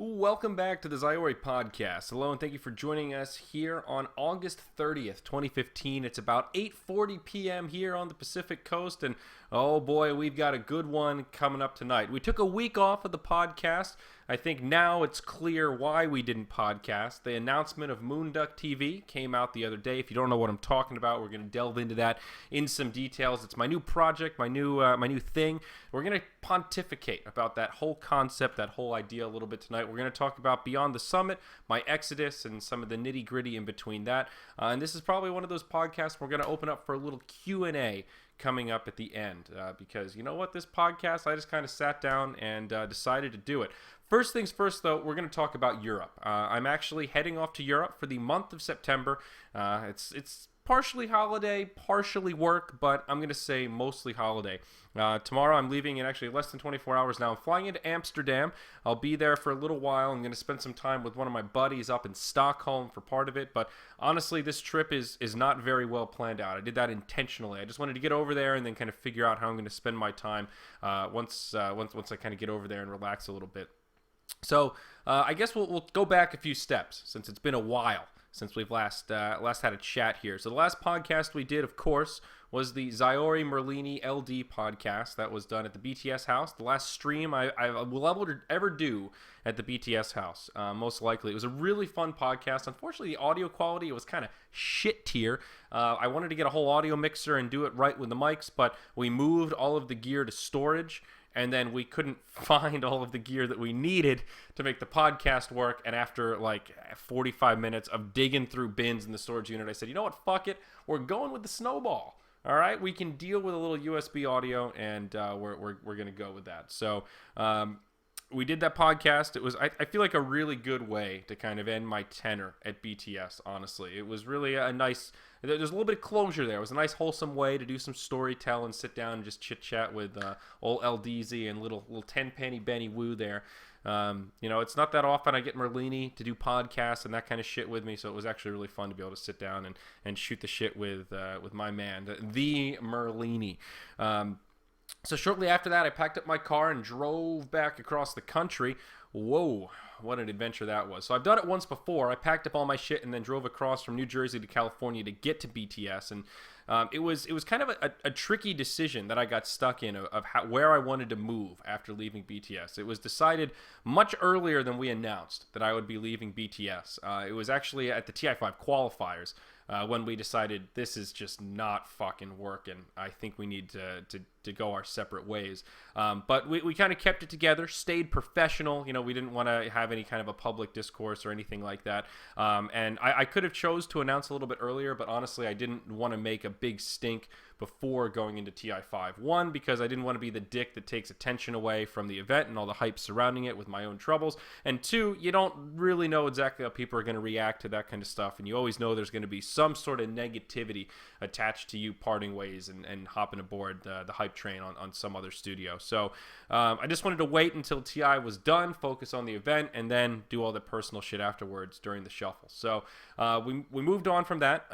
Welcome back to the Zyori Podcast. Hello, and thank you for joining us here on August 30th, 2015. It's about 8:40 p.m. here on the Pacific Coast, and oh boy, we've got a good one coming up tonight. We took a week off of the podcast. I think now it's clear why we didn't podcast. The announcement of Moonduck TV came out the other day. If you don't know what I'm talking about, we're going to delve into that in some details. It's my new project, my new thing. We're going to pontificate about that whole concept, that whole idea a little bit tonight. We're going to talk about Beyond the Summit, my exodus, and some of the nitty-gritty in between that. And this is probably one of those podcasts we're going to open up for a little Q&A coming up at the end, because you know what, this podcast, I just kind of sat down and decided to do it. First things first, though, we're going to talk about Europe. I'm actually heading off to Europe for the month of September. It's partially holiday, partially work, but I'm going to say mostly holiday. Tomorrow I'm leaving in actually less than 24 hours now. I'm flying into Amsterdam. I'll be there for a little while. I'm going to spend some time with one of my buddies up in Stockholm for part of it, but honestly, this trip is not very well planned out. I did that intentionally. I just wanted to get over there and then kind of figure out how I'm going to spend my time once I kind of get over there and relax a little bit. So I guess we'll go back a few steps since it's been a while since we've last had a chat here. So the last podcast we did, of course, was the Zyori Merlini LD podcast that was done at the BTS house. The last stream I will ever do at the BTS house, most likely. It was a really fun podcast. Unfortunately, the audio quality, it was kind of shit tier. I wanted to get a whole audio mixer and do it right with the mics, but we moved all of the gear to storage, and then we couldn't find all of the gear that we needed to make the podcast work. And after like 45 minutes of digging through bins in the storage unit, I said, you know what, fuck it. We're going with the Snowball. All right, we can deal with a little USB audio, and we're going to go with that. So we did that podcast. It was, I feel like, a really good way to kind of end my tenure at BTS, honestly. It was really a nice, there's a little bit of closure there. It was a nice, wholesome way to do some storytelling, sit down and just chit-chat with old LDZ and little 10-penny Benny Woo there. It's not that often I get Merlini to do podcasts and that kind of shit with me, so it was actually really fun to be able to sit down and shoot the shit with my man, the Merlini. So shortly after that, I packed up my car and drove back across the country. Whoa, what an adventure that was. So I've done it once before. I packed up all my shit and then drove across from New Jersey to California to get to BTS. And it was kind of a tricky decision that I got stuck in of where I wanted to move after leaving BTS. It was decided much earlier than we announced that I would be leaving BTS. It was actually at the TI5 qualifiers when we decided this is just not fucking working. I think we need to go our separate ways. But we kind of kept it together, stayed professional. We didn't want to have any kind of a public discourse or anything like that. And I could have chose to announce a little bit earlier, but honestly, I didn't want to make a big stink before going into TI5. One, because I didn't want to be the dick that takes attention away from the event and all the hype surrounding it with my own troubles. And two, you don't really know exactly how people are going to react to that kind of stuff, and you always know there's going to be some sort of negativity attached to you parting ways and hopping aboard the hype train on some other studio. So I just wanted to wait until TI was done, focus on the event, and then do all the personal shit afterwards during the shuffle. So we moved on from that.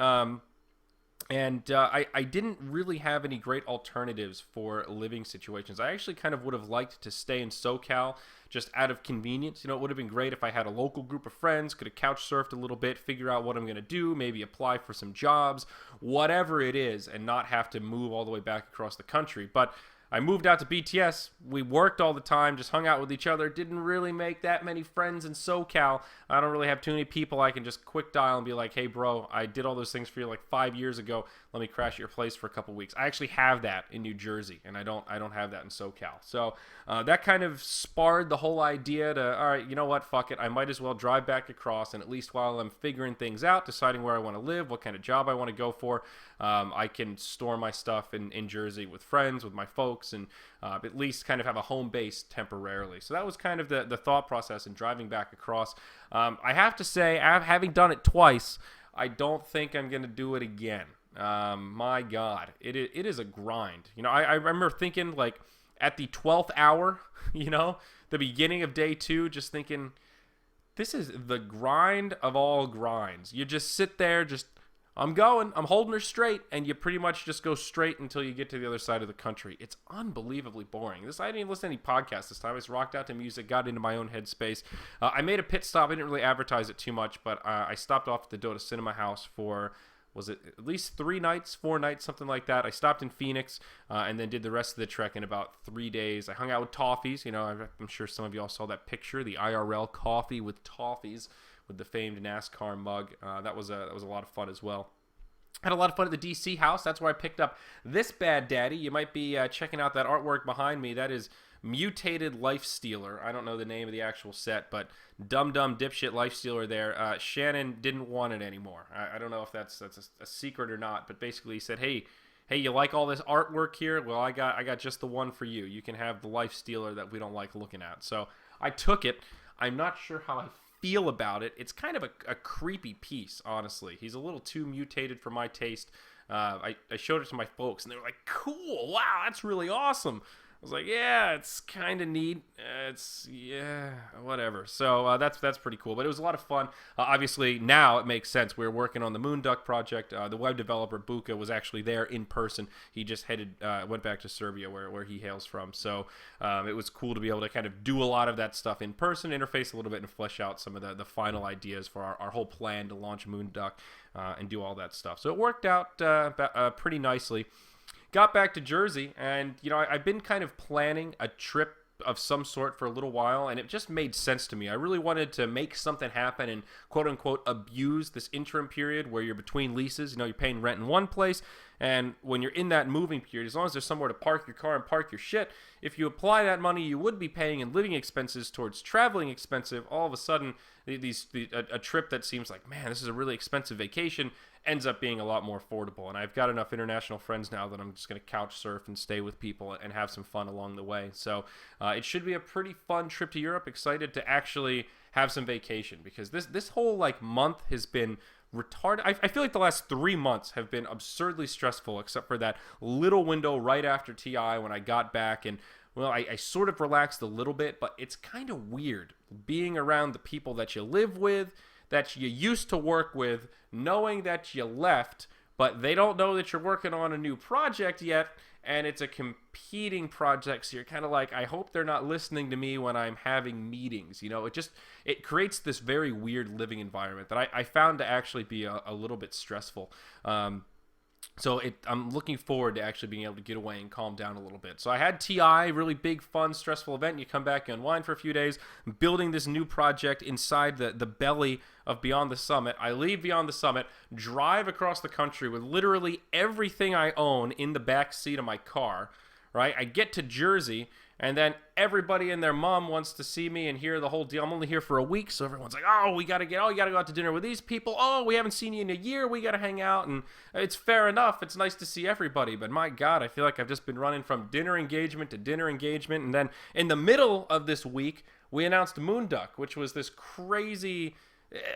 And I didn't really have any great alternatives for living situations. I actually kind of would have liked to stay in SoCal just out of convenience. It would have been great if I had a local group of friends, could have couch surfed a little bit, figure out what I'm going to do, maybe apply for some jobs, whatever it is, and not have to move all the way back across the country. But I moved out to BTS. We worked all the time, just hung out with each other. Didn't really make that many friends in SoCal. I don't really have too many people I can just quick dial and be like, hey, bro, I did all those things for you like 5 years ago. Let me crash at your place for a couple weeks. I actually have that in New Jersey, and I don't have that in SoCal. So that kind of sparred the whole idea to, all right, you know what, fuck it. I might as well drive back across, and at least while I'm figuring things out, deciding where I want to live, what kind of job I want to go for, I can store my stuff in Jersey with friends, with my folks, and at least kind of have a home base temporarily. So that was kind of the thought process in driving back across. I have to say, having done it twice, I don't think I'm going to do it again. My God, it is a grind. I remember thinking, like, at the 12th hour, the beginning of day 2, just thinking, this is the grind of all grinds. You just sit there, just I'm going. I'm holding her straight. And you pretty much just go straight until you get to the other side of the country. It's unbelievably boring. I didn't even listen to any podcasts this time. I just rocked out to music, got into my own headspace. I made a pit stop. I didn't really advertise it too much, but I stopped off at the Dota Cinema House for, was it at least 3 nights, 4 nights, something like that. I stopped in Phoenix and then did the rest of the trek in about 3 days. I hung out with Toffees. I'm sure some of y'all saw that picture, the IRL coffee with Toffees, with the famed NASCAR mug. That was a lot of fun as well. Had a lot of fun at the DC house. That's where I picked up this bad daddy. You might be checking out that artwork behind me. That is Mutated Life Stealer. I don't know the name of the actual set, but dumb dipshit Life Stealer there. Shannon didn't want it anymore. I don't know if that's a secret or not, but basically he said, hey, you like all this artwork here? Well, I got just the one for you. You can have the Life Stealer that we don't like looking at. So I took it. I'm not sure how I feel about it. It's kind of a creepy piece, honestly. He's a little too mutated for my taste. I showed it to my folks, and they were like, cool, wow, that's really awesome. I was like, yeah, it's kind of neat. Whatever. So that's pretty cool. But it was a lot of fun. Obviously, now it makes sense. We're working on the Moonduck project. The web developer Buka was actually there in person. He just went back to Serbia, where he hails from. So it was cool to be able to kind of do a lot of that stuff in person, interface a little bit, and flesh out some of the final ideas for our whole plan to launch Moonduck and do all that stuff. So it worked out pretty nicely. Got back to Jersey, and I've been kind of planning a trip of some sort for a little while, and it just made sense to me. I really wanted to make something happen and quote unquote abuse this interim period where you're between leases. You're paying rent in one place, and when you're in that moving period, as long as there's somewhere to park your car and park your shit, if you apply that money you would be paying in living expenses towards traveling expensive, all of a sudden a trip that seems like, man, this is a really expensive vacation, ends up being a lot more affordable. And I've got enough international friends now that I'm just going to couch surf and stay with people and have some fun along the way. So it should be a pretty fun trip to Europe. Excited to actually have some vacation, because this whole month has been retarded. I feel like the last 3 months have been absurdly stressful, except for that little window right after TI when I got back. And well, I sort of relaxed a little bit, but it's kind of weird being around the people that you live with, that you used to work with, knowing that you left, but they don't know that you're working on a new project yet, and it's a competing project, so you're kind of like, I hope they're not listening to me when I'm having meetings. It creates this very weird living environment that I found to actually be a little bit stressful. So I'm looking forward to actually being able to get away and calm down a little bit. So I had TI, really big, fun, stressful event. You come back, you unwind for a few days, building this new project inside the belly of Beyond the Summit. I leave Beyond the Summit, drive across the country with literally everything I own in the back seat of my car, right? I get to Jersey, and then everybody and their mom wants to see me and hear the whole deal. I'm only here for a week, so everyone's like, you got to go out to dinner with these people. Oh, we haven't seen you in a year. We got to hang out. And it's fair enough. It's nice to see everybody. But my God, I feel like I've just been running from dinner engagement to dinner engagement. And then in the middle of this week, we announced Moonduck, which was this crazy,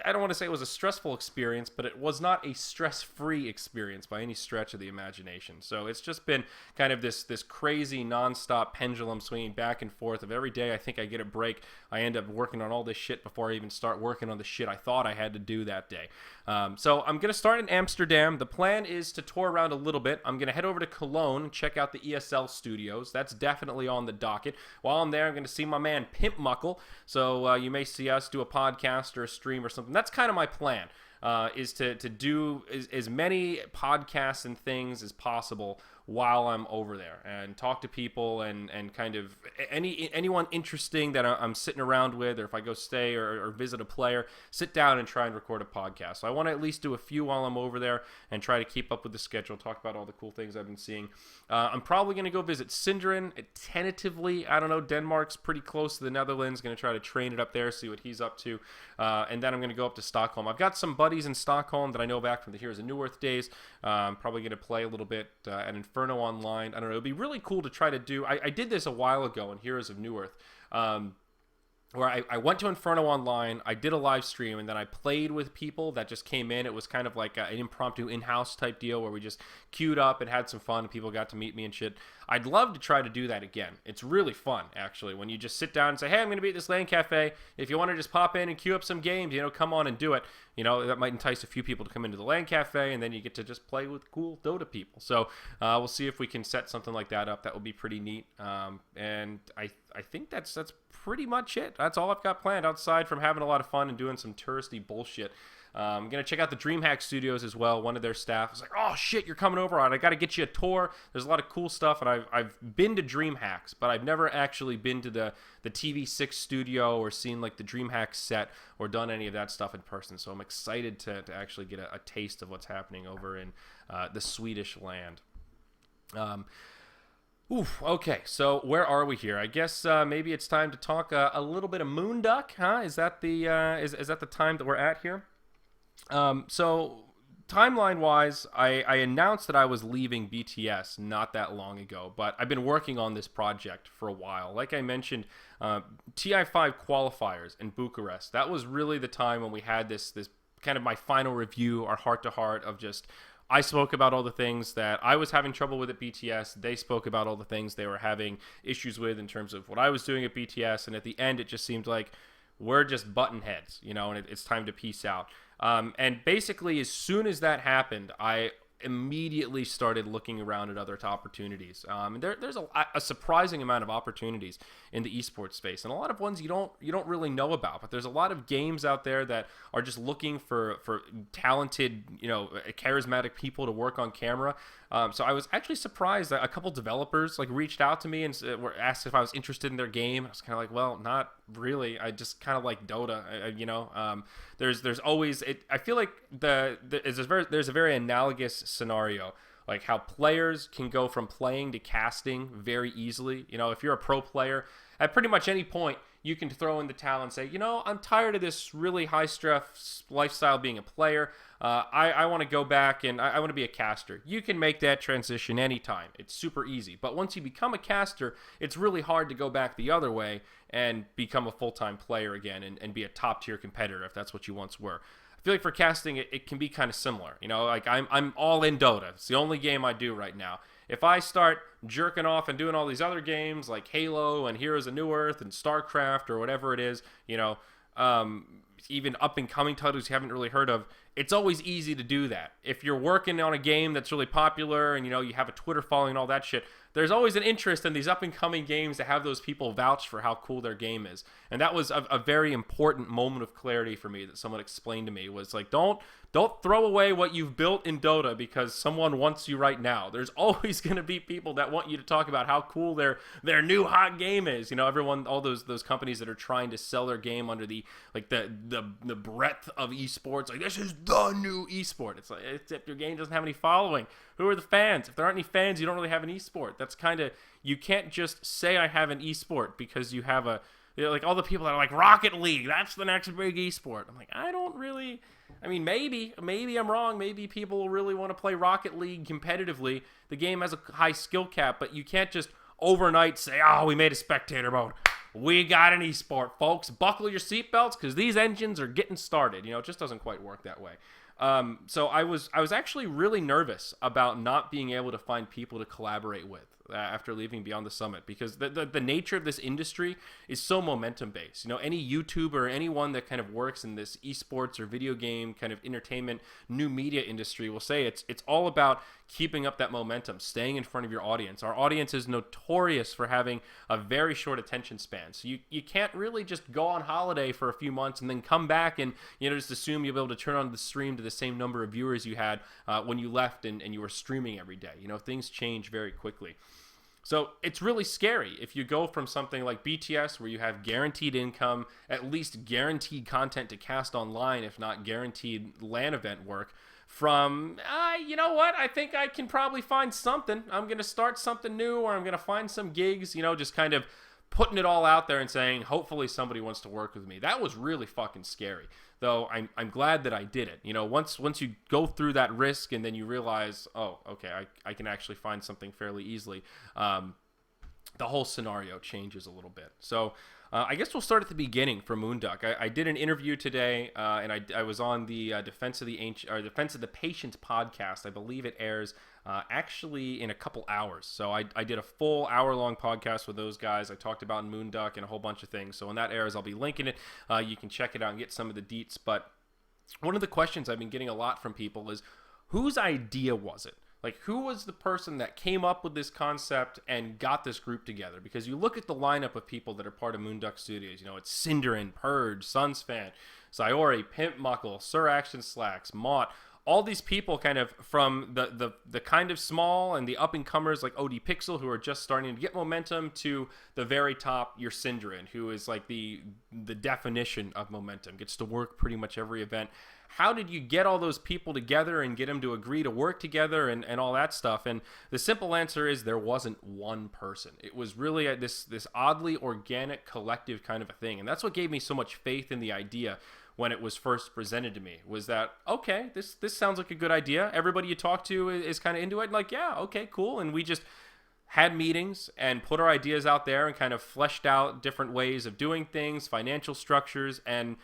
I don't want to say it was a stressful experience, but it was not a stress-free experience by any stretch of the imagination. So it's just been kind of this crazy nonstop pendulum swinging back and forth of every day I think I get a break, I end up working on all this shit before I even start working on the shit I thought I had to do that day. So I'm going to start in Amsterdam. The plan is to tour around a little bit. I'm going to head over to Cologne and check out the ESL studios. That's definitely on the docket. While I'm there, I'm going to see my man Pimp Muckle. So you may see us do a podcast or a stream or something. That's kind of my plan, is to do as many podcasts and things as possible while I'm over there, and talk to people and kind of anyone interesting that I'm sitting around with, or if I go stay or visit a player, sit down and try and record a podcast. So I want to at least do a few while I'm over there and try to keep up with the schedule, talk about all the cool things I've been seeing. I'm probably going to go visit Sindren tentatively. I don't know, Denmark's pretty close to the Netherlands. Going to try to train it up there, see what he's up to. And then I'm going to go up to Stockholm. I've got some buddies in Stockholm that I know back from the Heroes of New Earth days. I'm probably going to play a little bit at Inferno online. I don't know. It'd be really cool to try to do. I did this a while ago in Heroes of New Earth. where I went to Inferno Online, I did a live stream, and then I played with people that just came in. It was kind of like an impromptu in-house type deal where we just queued up and had some fun, and people got to meet me and shit. I'd love to try to do that again. It's really fun, actually, when you just sit down and say, hey, I'm going to be at this LAN cafe. If you want to just pop in and queue up some games, come on and do it. That might entice a few people to come into the LAN cafe, and then you get to just play with cool Dota people. So we'll see if we can set something like that up. That would be pretty neat. And I think that's pretty much it. That's all I've got planned outside from having a lot of fun and doing some touristy bullshit. I'm going to check out the DreamHack Studios as well. One of their staff was like, oh, shit, you're coming over. I got to get you a tour. There's a lot of cool stuff. And I've been to DreamHacks, but I've never actually been to the TV6 studio or seen like the DreamHack set or done any of that stuff in person. So I'm excited to actually get a taste of what's happening over in the Swedish land. Okay, so where are we here? I guess maybe it's time to talk a little bit of Moonduck, huh? Is that the is that the time that we're at here? So timeline-wise, I announced that I was leaving BTS not that long ago, but I've been working on this project for a while. Like I mentioned, TI5 qualifiers in Bucharest, that was really the time when we had this kind of my final review, our heart-to-heart of just... I spoke about all the things that I was having trouble with at BTS. They spoke about all the things they were having issues with in terms of what I was doing at BTS. And at the end, it just seemed like we're just button heads, and it's time to peace out. And basically, as soon as that happened, I immediately started looking around at other opportunities. And there's a surprising amount of opportunities in the esports space, and a lot of ones you don't really know about. But there's a lot of games out there that are just looking for talented, charismatic people to work on camera. So I was actually surprised that a couple developers reached out to me and were asked if I was interested in their game. I was kind of like, well, not really. I just kind of like Dota. There's always I feel like there's a very analogous scenario, like how players can go from playing to casting very easily. If you're a pro player, at pretty much any point, you can throw in the towel and say, I'm tired of this really high stress lifestyle being a player. I want to go back and I want to be a caster. You can make that transition anytime. It's super easy. But once you become a caster, it's really hard to go back the other way and become a full-time player again and be a top-tier competitor if that's what you once were. I feel like for casting, it can be kind of similar. I'm all in Dota. It's the only game I do right now. If I start jerking off and doing all these other games like Halo and Heroes of New Earth and StarCraft or whatever it is, even up-and-coming titles you haven't really heard of, it's always easy to do that. If you're working on a game that's really popular and, you have a Twitter following and all that shit, there's always an interest in these up-and-coming games to have those people vouch for how cool their game is. And that was a very important moment of clarity for me that someone explained to me, was like, don't throw away what you've built in Dota because someone wants you right now. There's always going to be people that want you to talk about how cool their new hot game is. Everyone, all those companies that are trying to sell their game under the breadth of esports, like, this is the new esport. It's like, except your game doesn't have any following. Who are the fans? If there aren't any fans, you don't really have an esport. That's kind of, you can't just say I have an esport because you have like all the people that are like Rocket League, that's the next big esport. I'm like, I don't really... I mean, maybe I'm wrong. Maybe people will really want to play Rocket League competitively. The game has a high skill cap, but you can't just overnight say, oh, we made a spectator mode. We got an esport, folks. Buckle your seatbelts because these engines are getting started. It just doesn't quite work that way. So I was actually really nervous about not being able to find people to collaborate with after leaving Beyond the Summit, because the nature of this industry is so momentum based. Any YouTuber or anyone that kind of works in this esports or video game kind of entertainment new media industry will say it's all about keeping up that momentum, staying in front of your audience. Our audience is notorious for having a very short attention span. So you can't really just go on holiday for a few months and then come back and just assume you'll be able to turn on the stream to the same number of viewers you had when you left and you were streaming every day. Things change very quickly. So it's really scary if you go from something like BTS, where you have guaranteed income, at least guaranteed content to cast online, if not guaranteed LAN event work, from, you know what, I think I can probably find something. I'm going to start something new, or I'm going to find some gigs, just kind of putting it all out there and saying, hopefully somebody wants to work with me. That was really fucking scary. Though I'm glad that I did it. Once you go through that risk and then you realize, oh, okay, I can actually find something fairly easily, the whole scenario changes a little bit. So I guess we'll start at the beginning for Moonduck. I did an interview today, and I was on the Defense of the Patient podcast. I believe it airs actually in a couple hours. So I did a full hour-long podcast with those guys. I talked about Moonduck and a whole bunch of things. So when that airs, I'll be linking it. You can check it out and get some of the deets. But one of the questions I've been getting a lot from people is, whose idea was it? Like, who was the person that came up with this concept and got this group together? Because you look at the lineup of people that are part of Moonduck Studios. It's Cinderin, Purge, Sunsfan, Zyori, Pimp Muckle, Sir Action Slacks, Mott. All these people kind of from the kind of small and the up-and-comers like OD Pixel, who are just starting to get momentum, to the very top, your Cinderin, who is like the definition of momentum, gets to work pretty much every event. How did you get all those people together and get them to agree to work together and all that stuff? And the simple answer is there wasn't one person. It was really this oddly organic collective kind of a thing. And that's what gave me so much faith in the idea when it was first presented to me, was that, okay, this sounds like a good idea. Everybody you talk to is kind of into it. And like, yeah, okay, cool. And we just had meetings and put our ideas out there and kind of fleshed out different ways of doing things, financial structures, and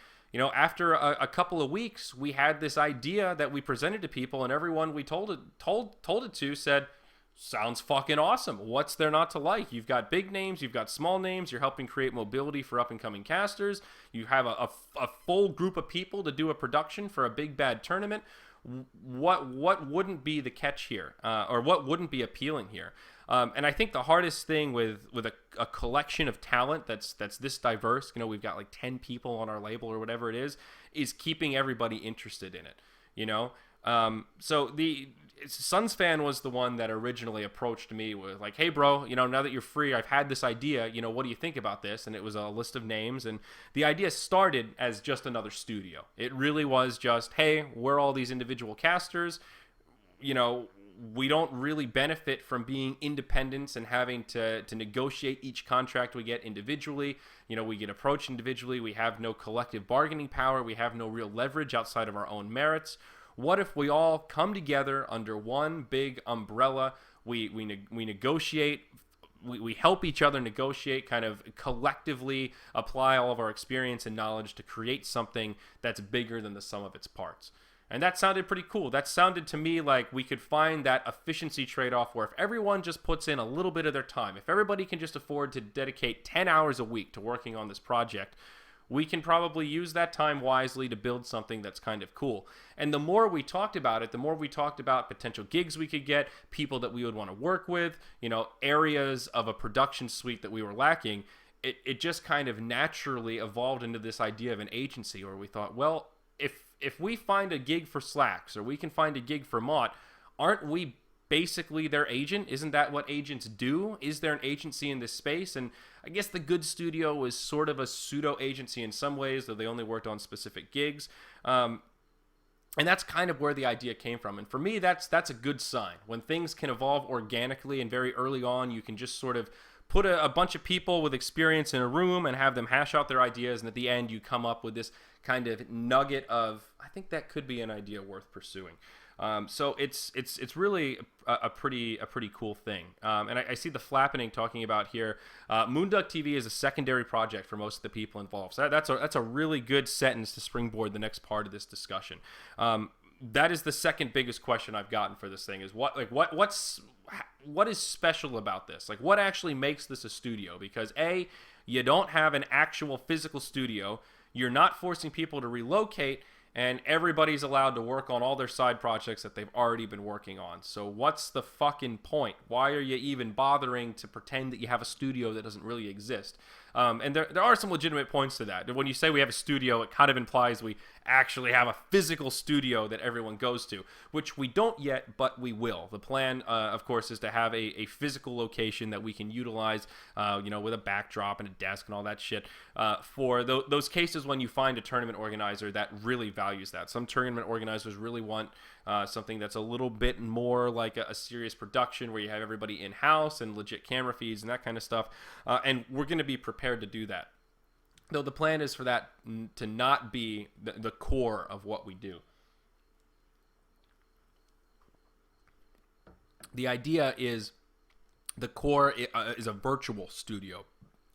after a couple of weeks, we had this idea that we presented to people, and everyone we told it to said, sounds fucking awesome. What's there not to like? You've got big names, you've got small names, you're helping create mobility for up-and-coming casters, you have a full group of people to do a production for a big bad tournament. What wouldn't be the catch here? Or what wouldn't be appealing here? And I think the hardest thing with a collection of talent that's this diverse, we've got like 10 people on our label or whatever it is keeping everybody interested in it, So the Sunsfan was the one that originally approached me with like, hey bro, now that you're free, I've had this idea, what do you think about this? And it was a list of names, and the idea started as just another studio. It really was just, hey, we're all these individual casters, we don't really benefit from being independents and having to negotiate each contract we get individually. We get approached individually. We have no collective bargaining power. We have no real leverage outside of our own merits. What if we all come together under one big umbrella? We negotiate. We help each other negotiate, kind of collectively apply all of our experience and knowledge to create something that's bigger than the sum of its parts. And that sounded pretty cool. That sounded to me like we could find that efficiency trade-off where if everyone just puts in a little bit of their time, if everybody can just afford to dedicate 10 hours a week to working on this project, we can probably use that time wisely to build something that's kind of cool. And the more we talked about it, the more we talked about potential gigs we could get, people that we would want to work with, areas of a production suite that we were lacking, it just kind of naturally evolved into this idea of an agency where we thought, well, if we find a gig for Slacks or we can find a gig for Mott, aren't we basically their agent? Isn't that what agents do? Is there an agency in this space? And I guess the Good Studio was sort of a pseudo agency in some ways, though they only worked on specific gigs. And that's kind of where the idea came from. And for me, that's a good sign. When things can evolve organically and very early on, you can just sort of put a bunch of people with experience in a room and have them hash out their ideas, and at the end you come up with this kind of nugget of, I think that could be an idea worth pursuing. So it's really a pretty cool thing. And I see the Flappening talking about here. Moonduck TV is a secondary project for most of the people involved. So that's a really good sentence to springboard the next part of this discussion. That is the second biggest question I've gotten for this thing is what is special about this? Like, what actually makes this a studio? Because A, you don't have an actual physical studio. You're not forcing people to relocate, and everybody's allowed to work on all their side projects that they've already been working on. So what's the fucking point? Why are you even bothering to pretend that you have a studio that doesn't really exist? And there are some legitimate points to that. When you say we have a studio, it kind of implies we actually have a physical studio that everyone goes to, which we don't yet, but we will. The plan, of course, is to have a physical location that we can utilize, with a backdrop and a desk and all that shit, for those cases when you find a tournament organizer that really values that. Some tournament organizers really want something that's a little bit more like a serious production where you have everybody in-house and legit camera feeds and that kind of stuff, and we're going to be prepared to do that. Though the plan is for that to not be the core of what we do. The idea is the core is a virtual studio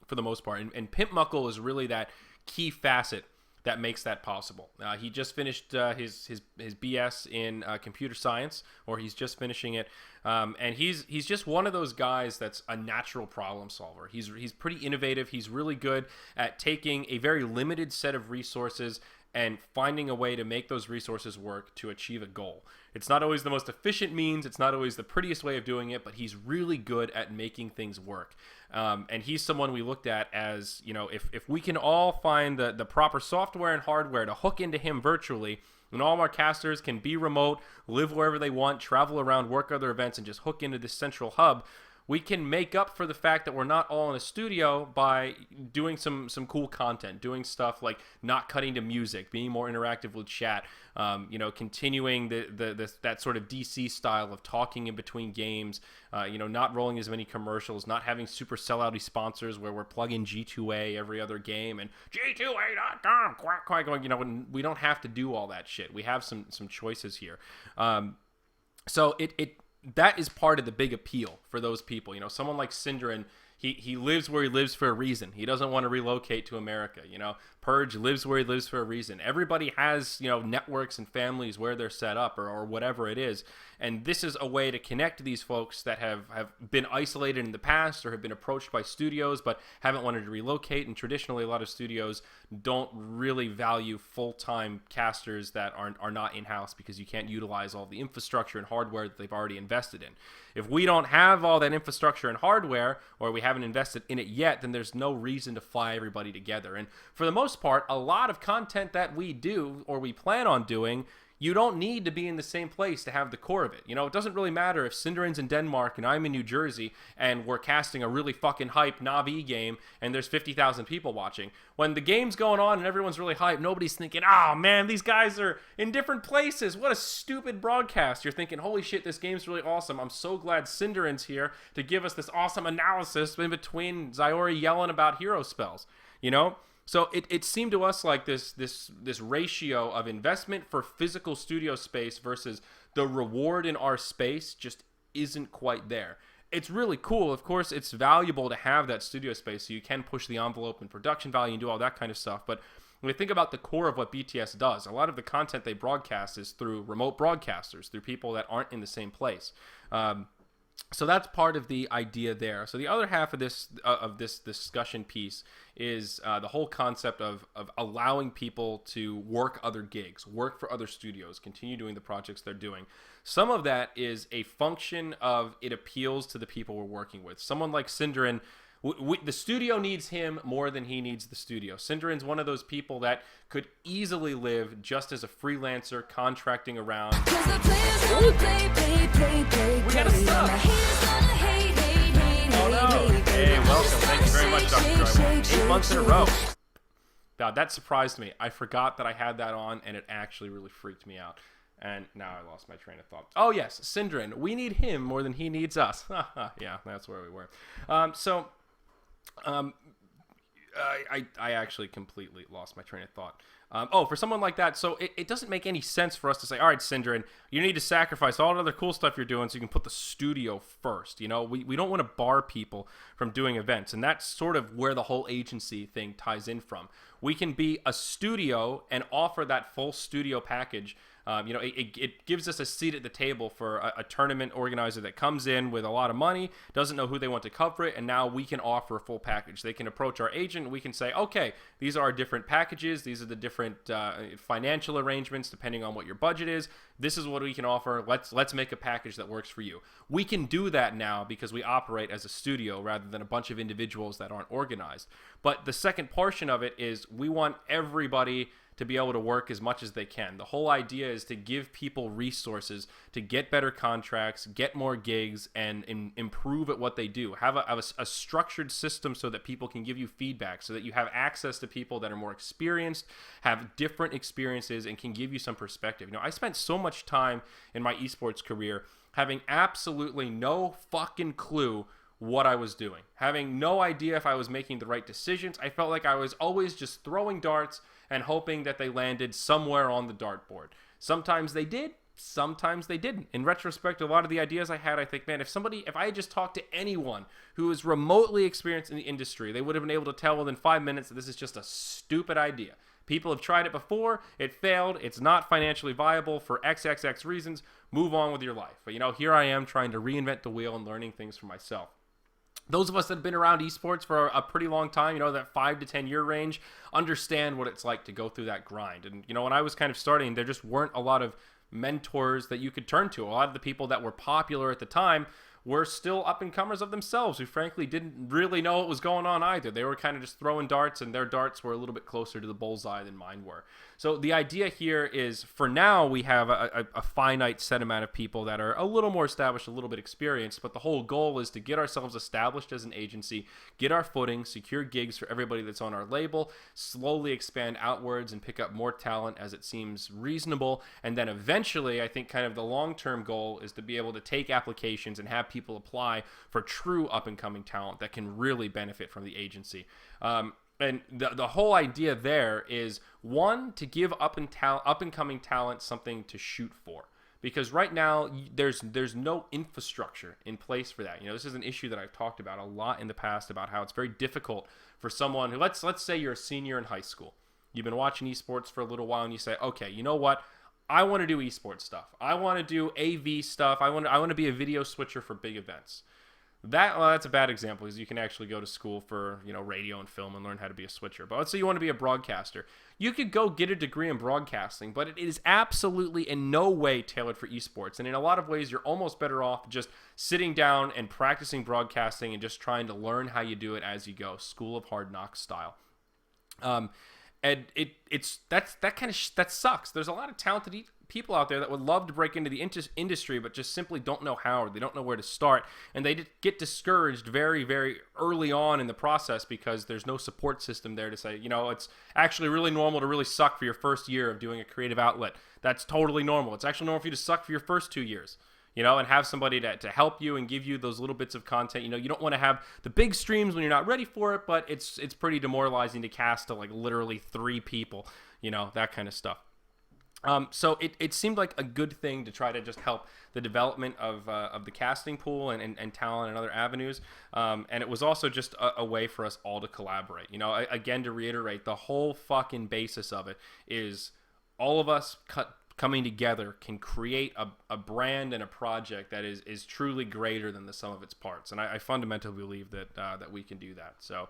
for the most part. And Pimp Muckle is really that key facet that makes that possible. He just finished his BS in computer science, or he's just finishing it, and he's just one of those guys that's a natural problem solver. He's pretty innovative. He's really good at taking a very limited set of resources and finding a way to make those resources work to achieve a goal. It's not always the most efficient means, it's not always the prettiest way of doing it, but he's really good at making things work. And he's someone we looked at as, if we can all find the proper software and hardware to hook into him virtually, and all of our casters can be remote, live wherever they want, travel around, work other events, and just hook into this central hub, we can make up for the fact that we're not all in a studio by doing some cool content, doing stuff like not cutting to music, being more interactive with chat, continuing that sort of DC style of talking in between games, not rolling as many commercials, not having super sellouty sponsors where we're plugging G2A every other game and G2A.com, quack, quack, going, we don't have to do all that shit. We have some choices here. So that is part of the big appeal for those people. Someone like Synderen, he lives where he lives for a reason. He doesn't want to relocate to America. Purge lives where he lives for a reason. Everybody has, networks and families where they're set up or whatever it is. And this is a way to connect these folks that have been isolated in the past or have been approached by studios but haven't wanted to relocate. And traditionally, a lot of studios don't really value full-time casters that are not in-house because you can't utilize all the infrastructure and hardware that they've already invested in. If we don't have all that infrastructure and hardware, or we haven't invested in it yet, then there's no reason to fly everybody together. And for the most part, a lot of content that we do or we plan on doing, you don't need to be in the same place to have the core of it. It doesn't really matter if Synderen's in Denmark and I'm in New Jersey and we're casting a really fucking hype Navi game and there's 50,000 people watching. When the game's going on and everyone's really hyped, nobody's thinking, oh man, these guys are in different places. What a stupid broadcast. You're thinking, holy shit, this game's really awesome. I'm so glad Synderen's here to give us this awesome analysis in between Zyori yelling about hero spells, So it seemed to us like this ratio of investment for physical studio space versus the reward in our space just isn't quite there. It's really cool. Of course, it's valuable to have that studio space so you can push the envelope in production value and do all that kind of stuff. But when we think about the core of what BTS does, a lot of the content they broadcast is through remote broadcasters, through people that aren't in the same place. So that's part of the idea there. So the other half of this discussion piece is the whole concept of allowing people to work other gigs, work for other studios, continue doing the projects they're doing. Some of that is a function of it appeals to the people we're working with. Someone like Synderen, the studio needs him more than he needs the studio. Synderen's one of those people that could easily live just as a freelancer, contracting around. We gotta stop. Oh no. Hey, welcome. Thank you very much, Dr. Drywall. 8 months in a row. Now, that surprised me. I forgot that I had that on, and it actually really freaked me out. And now I lost my train of thought. Oh, yes, Synderen. We need him more than he needs us. Yeah, that's where we were. I actually completely lost my train of thought. For someone like that, so it doesn't make any sense for us to say, all right, Synderen, you need to sacrifice all the other cool stuff you're doing so you can put the studio first. We don't want to bar people from doing events, and that's sort of where the whole agency thing ties in from. We can be a studio and offer that full studio package. It gives us a seat at the table for a tournament organizer that comes in with a lot of money, doesn't know who they want to cover it, and now we can offer a full package. They can approach our agent, we can say, okay, these are our different packages, these are the different financial arrangements depending on what your budget is. This is what we can offer. Let's make a package that works for you. We can do that now because we operate as a studio rather than a bunch of individuals that aren't organized. But the second portion of it is we want everybody to be able to work as much as they can. The whole idea is to give people resources to get better contracts, get more gigs, and improve at what they do. Have a structured system so that people can give you feedback, so that you have access to people that are more experienced, have different experiences, and can give you some perspective. I spent so much time in my esports career having absolutely no fucking clue what I was doing, having no idea if I was making the right decisions. I felt like I was always just throwing darts and hoping that they landed somewhere on the dartboard. Sometimes they did, sometimes they didn't. In retrospect, a lot of the ideas I had, I think, man, if I had just talked to anyone who was remotely experienced in the industry, they would have been able to tell within 5 minutes that this is just a stupid idea. People have tried it before, it failed, it's not financially viable for XXX reasons, move on with your life. But, here I am trying to reinvent the wheel and learning things for myself. Those of us that have been around esports for a pretty long time, that 5 to 10 year range, understand what it's like to go through that grind. And, when I was kind of starting, there just weren't a lot of mentors that you could turn to. A lot of the people that were popular at the time were still up-and-comers of themselves who frankly didn't really know what was going on either. They were kind of just throwing darts, and their darts were a little bit closer to the bullseye than mine were. So the idea here is, for now, we have a finite set amount of people that are a little more established, a little bit experienced, but the whole goal is to get ourselves established as an agency, get our footing, secure gigs for everybody that's on our label, slowly expand outwards and pick up more talent as it seems reasonable, and then eventually, I think kind of the long-term goal is to be able to take applications and have people apply for true up-and-coming talent that can really benefit from the agency. And the whole idea there is, one, to give up-and-coming talent something to shoot for. Because right now, there's no infrastructure in place for that. This is an issue that I've talked about a lot in the past, about how it's very difficult for someone who, let's say you're a senior in high school. You've been watching esports for a little while, and you say, okay, you know what? I want to do esports stuff. I want to do AV stuff. I want to be a video switcher for big events. That's a bad example, because you can actually go to school for radio and film and learn how to be a switcher. But let's say you want to be a broadcaster. You could go get a degree in broadcasting, but it is absolutely in no way tailored for esports. And in a lot of ways, you're almost better off just sitting down and practicing broadcasting and just trying to learn how you do it as you go, School of Hard Knocks style. And that sucks. There's a lot of talented people out there that would love to break into the industry, but just simply don't know how, or they don't know where to start, and they get discouraged very, very early on in the process because there's no support system there to say, it's actually really normal to really suck for your first year of doing a creative outlet. That's totally normal. It's actually normal for you to suck for your first 2 years. And have somebody to help you and give you those little bits of content. You don't want to have the big streams when you're not ready for it, but it's pretty demoralizing to cast to like literally 3 people, that kind of stuff. So it seemed like a good thing to try to just help the development of the casting pool and talent and other avenues. And it was also just a way for us all to collaborate. Again, to reiterate, the whole fucking basis of it is all of us coming together can create a brand and a project that is truly greater than the sum of its parts. And I fundamentally believe that we can do that. So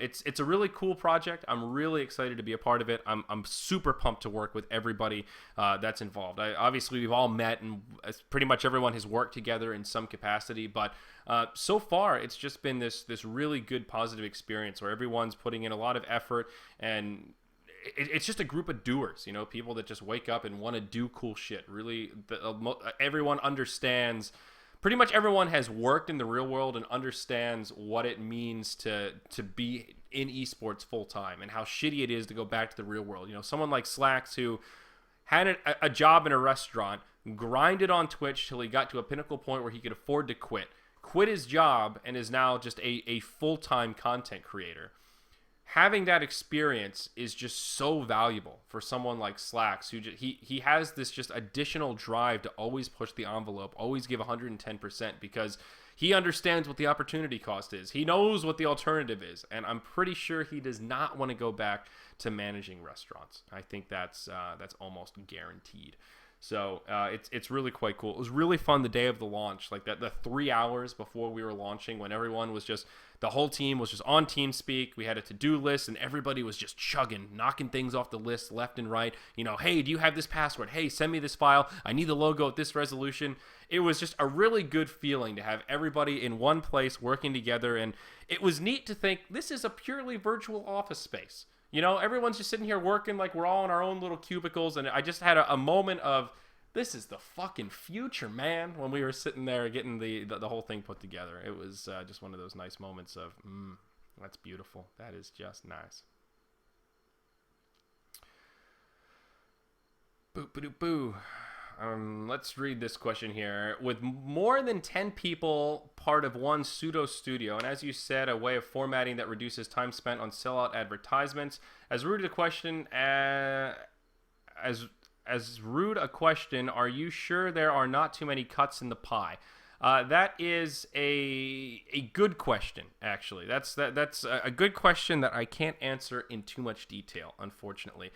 it's a really cool project. I'm really excited to be a part of it. I'm super pumped to work with everybody that's involved. Obviously, we've all met, and pretty much everyone has worked together in some capacity. But so far, it's just been this really good, positive experience where everyone's putting in a lot of effort, and it's just a group of doers, people that just wake up and want to do cool shit. Really, everyone understands. Pretty much everyone has worked in the real world and understands what it means to be in esports full time, and how shitty it is to go back to the real world. Someone like Slacks, who had a job in a restaurant, grinded on Twitch till he got to a pinnacle point where he could afford to quit his job, and is now just a full-time content creator. Having that experience is just so valuable for someone like Slacks, who he has this just additional drive to always push the envelope, always give 110%, because he understands what the opportunity cost is. He knows what the alternative is, and I'm pretty sure he does not want to go back to managing restaurants. I think that's almost guaranteed. So it's really quite cool. It was really fun the day of the launch, like the 3 hours before we were launching, when everyone was just, the whole team was just on TeamSpeak. We had a to-do list, and everybody was just chugging, knocking things off the list left and right. Hey, do you have this password? Hey, send me this file. I need the logo at this resolution. It was just a really good feeling to have everybody in one place working together, and it was neat to think this is a purely virtual office space. Everyone's just sitting here working like we're all in our own little cubicles, and I just had a moment of, this is the fucking future, man, when we were sitting there getting the whole thing put together. It was just one of those nice moments of, that's beautiful. That is just nice. Boo. Let's read this question here. With more than 10 people part of one pseudo studio, and as you said, a way of formatting that reduces time spent on sellout advertisements, as rooted the question as as rude a question. Are you sure there are not too many cuts in the pie? That is a good question, actually. That's a good question that I can't answer in too much detail, unfortunately.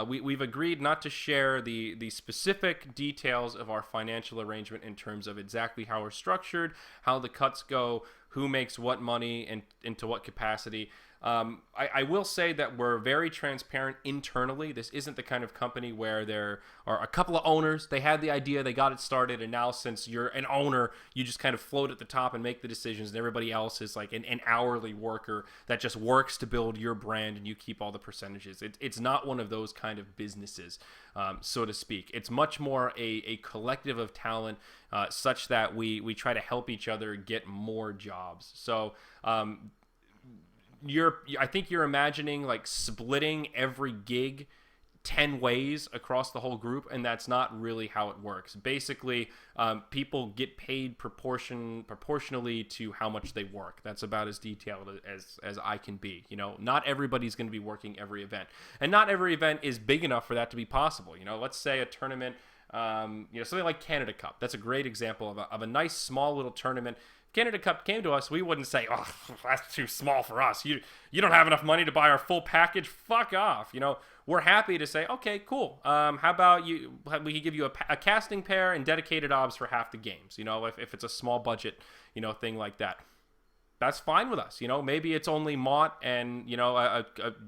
We've agreed not to share the specific details of our financial arrangement in terms of exactly how we're structured, how the cuts go, who makes what money, and into what capacity. I will say that we're very transparent internally. This isn't the kind of company where there are a couple of owners. They had the idea, they got it started, and now since you're an owner, you just kind of float at the top and make the decisions, and everybody else is like an hourly worker that just works to build your brand, and you keep all the percentages. It's not one of those kind of businesses, so to speak. It's much more a collective of talent, such that we try to help each other get more jobs. So I think you're imagining like splitting every gig 10 ways across the whole group, and that's not really how it works. Basically, people get paid proportionally to how much they work. That's about as detailed as I can be. Not everybody's going to be working every event, and not every event is big enough for that to be possible. Let's say a tournament, something like Canada Cup. That's a great example of a nice small little tournament. Canada Cup came to us, we wouldn't say, "Oh, that's too small for us. You don't have enough money to buy our full package. Fuck off." We're happy to say, "Okay, cool. How about we could give you a casting pair and dedicated obs for half the games. If it's a small budget, thing like that." That's fine with us. Maybe it's only Mott and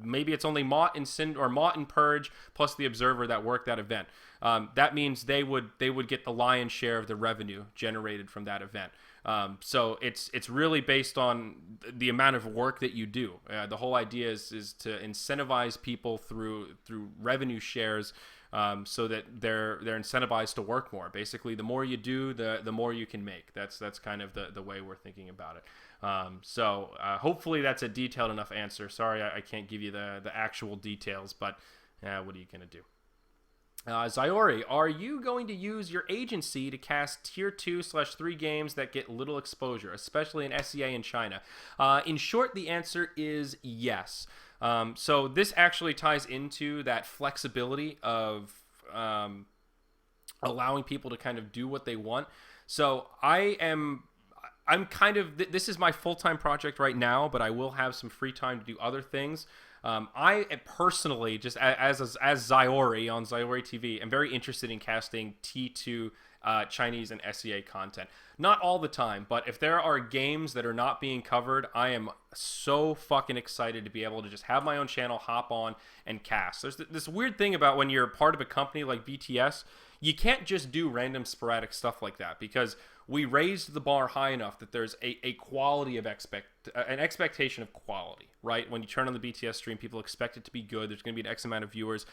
maybe it's only Mott and Sind or Mott and Purge plus the Observer that work that event. That means they would get the lion's share of the revenue generated from that event. So it's really based on the amount of work that you do. The whole idea is to incentivize people through revenue shares, so that they're incentivized to work more. Basically, the more you do, the more you can make. That's kind of the way we're thinking about it. So hopefully that's a detailed enough answer. Sorry, I can't give you the actual details, but what are you gonna do? Zyori, are you going to use your agency to cast Tier 2/3 games that get little exposure, especially in SEA in China? In short, the answer is yes. So this actually ties into that flexibility of allowing people to kind of do what they want. So I'm kind of, this is my full-time project right now, but I will have some free time to do other things. I personally, just as Zyori on ZyoriTV, am very interested in casting T2 Chinese and SEA content. Not all the time, but if there are games that are not being covered, I am so fucking excited to be able to just have my own channel, hop on, and cast. There's this weird thing about when you're part of a company like BTS, you can't just do random sporadic stuff like that, because we raised the bar high enough that there's a quality of an expectation of quality, right? When you turn on the BTS stream, people expect it to be good. There's going to be an X amount of viewers.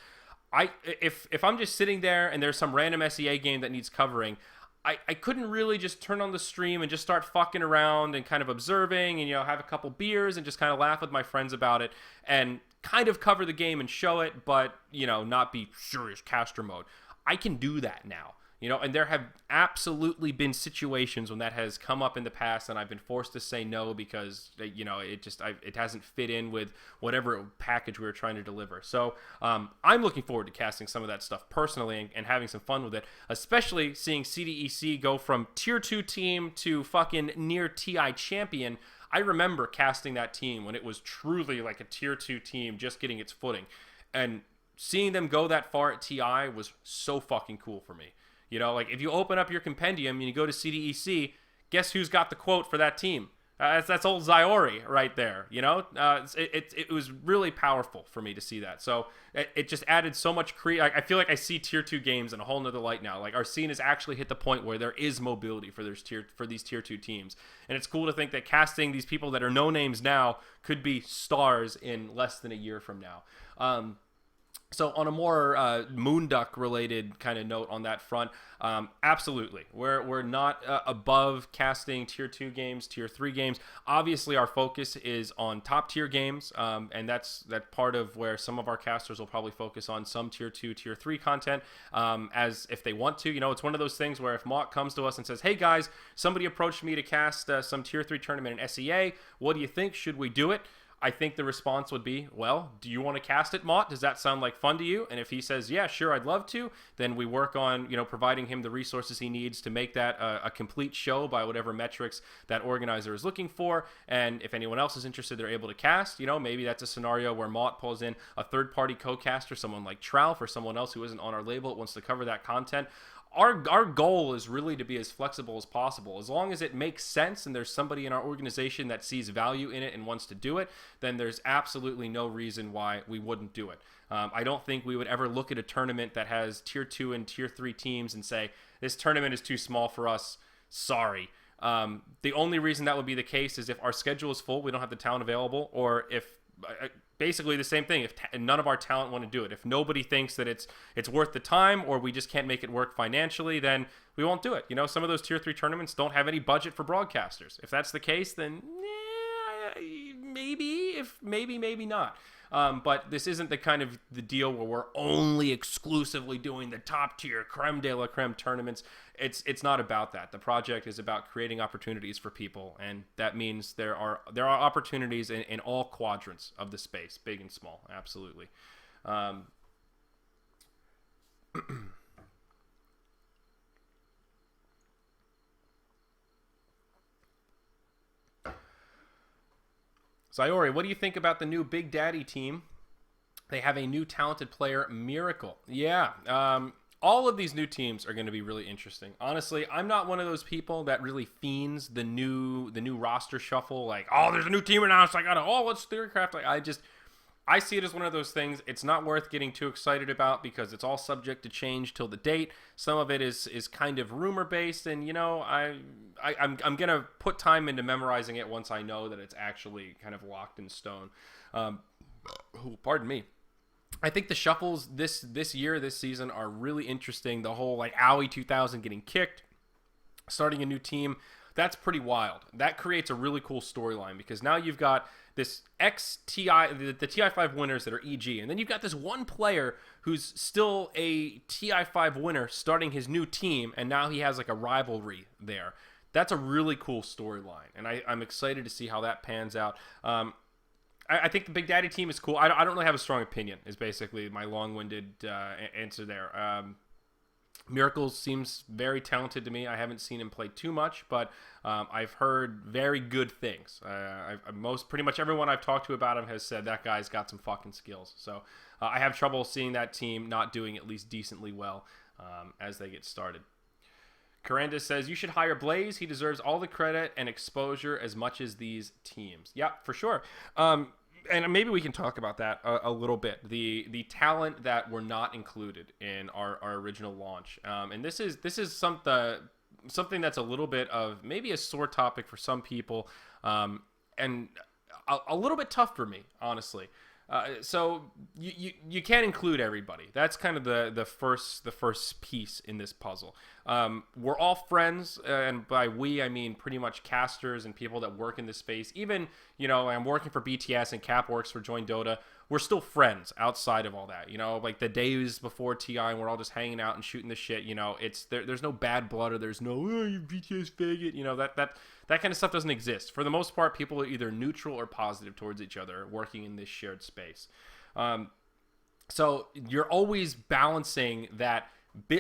If I'm just sitting there and there's some random SEA game that needs covering, I couldn't really just turn on the stream and just start fucking around and kind of observing and, have a couple beers and just kind of laugh with my friends about it and kind of cover the game and show it, but, not be serious caster mode. I can do that now. And there have absolutely been situations when that has come up in the past and I've been forced to say no because, it hasn't fit in with whatever package we were trying to deliver. So I'm looking forward to casting some of that stuff personally and having some fun with it, especially seeing CDEC go from Tier 2 team to fucking near TI champion. I remember casting that team when it was truly like a Tier 2 team just getting its footing. And seeing them go that far at TI was so fucking cool for me. Like if you open up your compendium and you go to CDEC, guess who's got the quote for that team? That's old Zyori right there. It was really powerful for me to see that. So it just added so much I feel like I see Tier 2 games in a whole nother light now. Like our scene has actually hit the point where there is mobility for these Tier 2 teams, and it's cool to think that casting these people that are no names now could be stars in less than a year from now. So on a more Moonduck related kind of note on that front, absolutely. We're not above casting Tier 2 games, Tier 3 games. Obviously, our focus is on top tier games, and that's part of where some of our casters will probably focus on some Tier 2, Tier 3 content, as if they want to. It's one of those things where if Mott comes to us and says, "Hey guys, somebody approached me to cast some Tier 3 tournament in SEA. What do you think? Should we do it?" I think the response would be, well, do you want to cast it, Mott? Does that sound like fun to you? And if he says, yeah, sure, I'd love to, then we work on, providing him the resources he needs to make that a complete show by whatever metrics that organizer is looking for. And if anyone else is interested, they're able to cast. Maybe that's a scenario where Mott pulls in a third-party co-caster, someone like Trout, or someone else who isn't on our label that wants to cover that content. Our goal is really to be as flexible as possible. As long as it makes sense and there's somebody in our organization that sees value in it and wants to do it, then there's absolutely no reason why we wouldn't do it. I don't think we would ever look at a tournament that has tier 2 and tier 3 teams and say, this tournament is too small for us. Sorry. The only reason that would be the case is if our schedule is full, we don't have the talent available, or if basically the same thing, if none of our talent want to do it. If nobody thinks that it's worth the time, or we just can't make it work financially, then we won't do it. Some of those tier 3 tournaments don't have any budget for broadcasters. If that's the case, then maybe not. But this isn't the kind of the deal where we're only exclusively doing the top tier creme de la creme tournaments. It's not about that. The project is about creating opportunities for people, and that means there are opportunities in all quadrants of the space, big and small. Absolutely. Zyori, what do you think about the new Big Daddy team? They have a new talented player, Miracle. Yeah, all of these new teams are going to be really interesting. Honestly, I'm not one of those people that really fiends the new roster shuffle. Like, oh, there's a new team announced. Let's theorycraft. I see it as one of those things. It's not worth getting too excited about because it's all subject to change till the date. Some of it is kind of rumor based, and I'm gonna put time into memorizing it once I know that it's actually kind of locked in stone. Pardon me. I think the shuffles this season are really interesting. The whole Owie 2000 getting kicked, starting a new team. That's pretty wild. That creates a really cool storyline because now you've got this ex-TI, the TI5 winners that are EG, and then you've got this one player who's still a TI5 winner starting his new team, and now he has a rivalry there. That's a really cool storyline, and I'm excited to see how that pans out. I think the Big Daddy team is cool. I don't really have a strong opinion, is basically my long-winded answer there. Miracles seems very talented to me. I haven't seen him play too much, but I've heard very good things. Pretty much everyone I've talked to about him has said that guy's got some fucking skills. So I have trouble seeing that team not doing at least decently well as they get started. Corandis says, you should hire Blaze. He deserves all the credit and exposure as much as these teams. Yeah, for sure. And maybe we can talk about that a little bit. The talent that were not included in our original launch. And this is something that's a little bit of maybe a sore topic for some people, and a little bit tough for me, honestly. So you can't include everybody. That's kind of the first piece in this puzzle. We're all friends, and by we I mean pretty much casters and people that work in this space. Even I'm working for BTS and Cap works for Join Dota. We're still friends outside of all that. The days before TI, and we're all just hanging out and shooting the shit. There's no bad blood, or there's no you BTS faggot. That kind of stuff doesn't exist. For the most part, people are either neutral or positive towards each other working in this shared space. So you're always balancing that.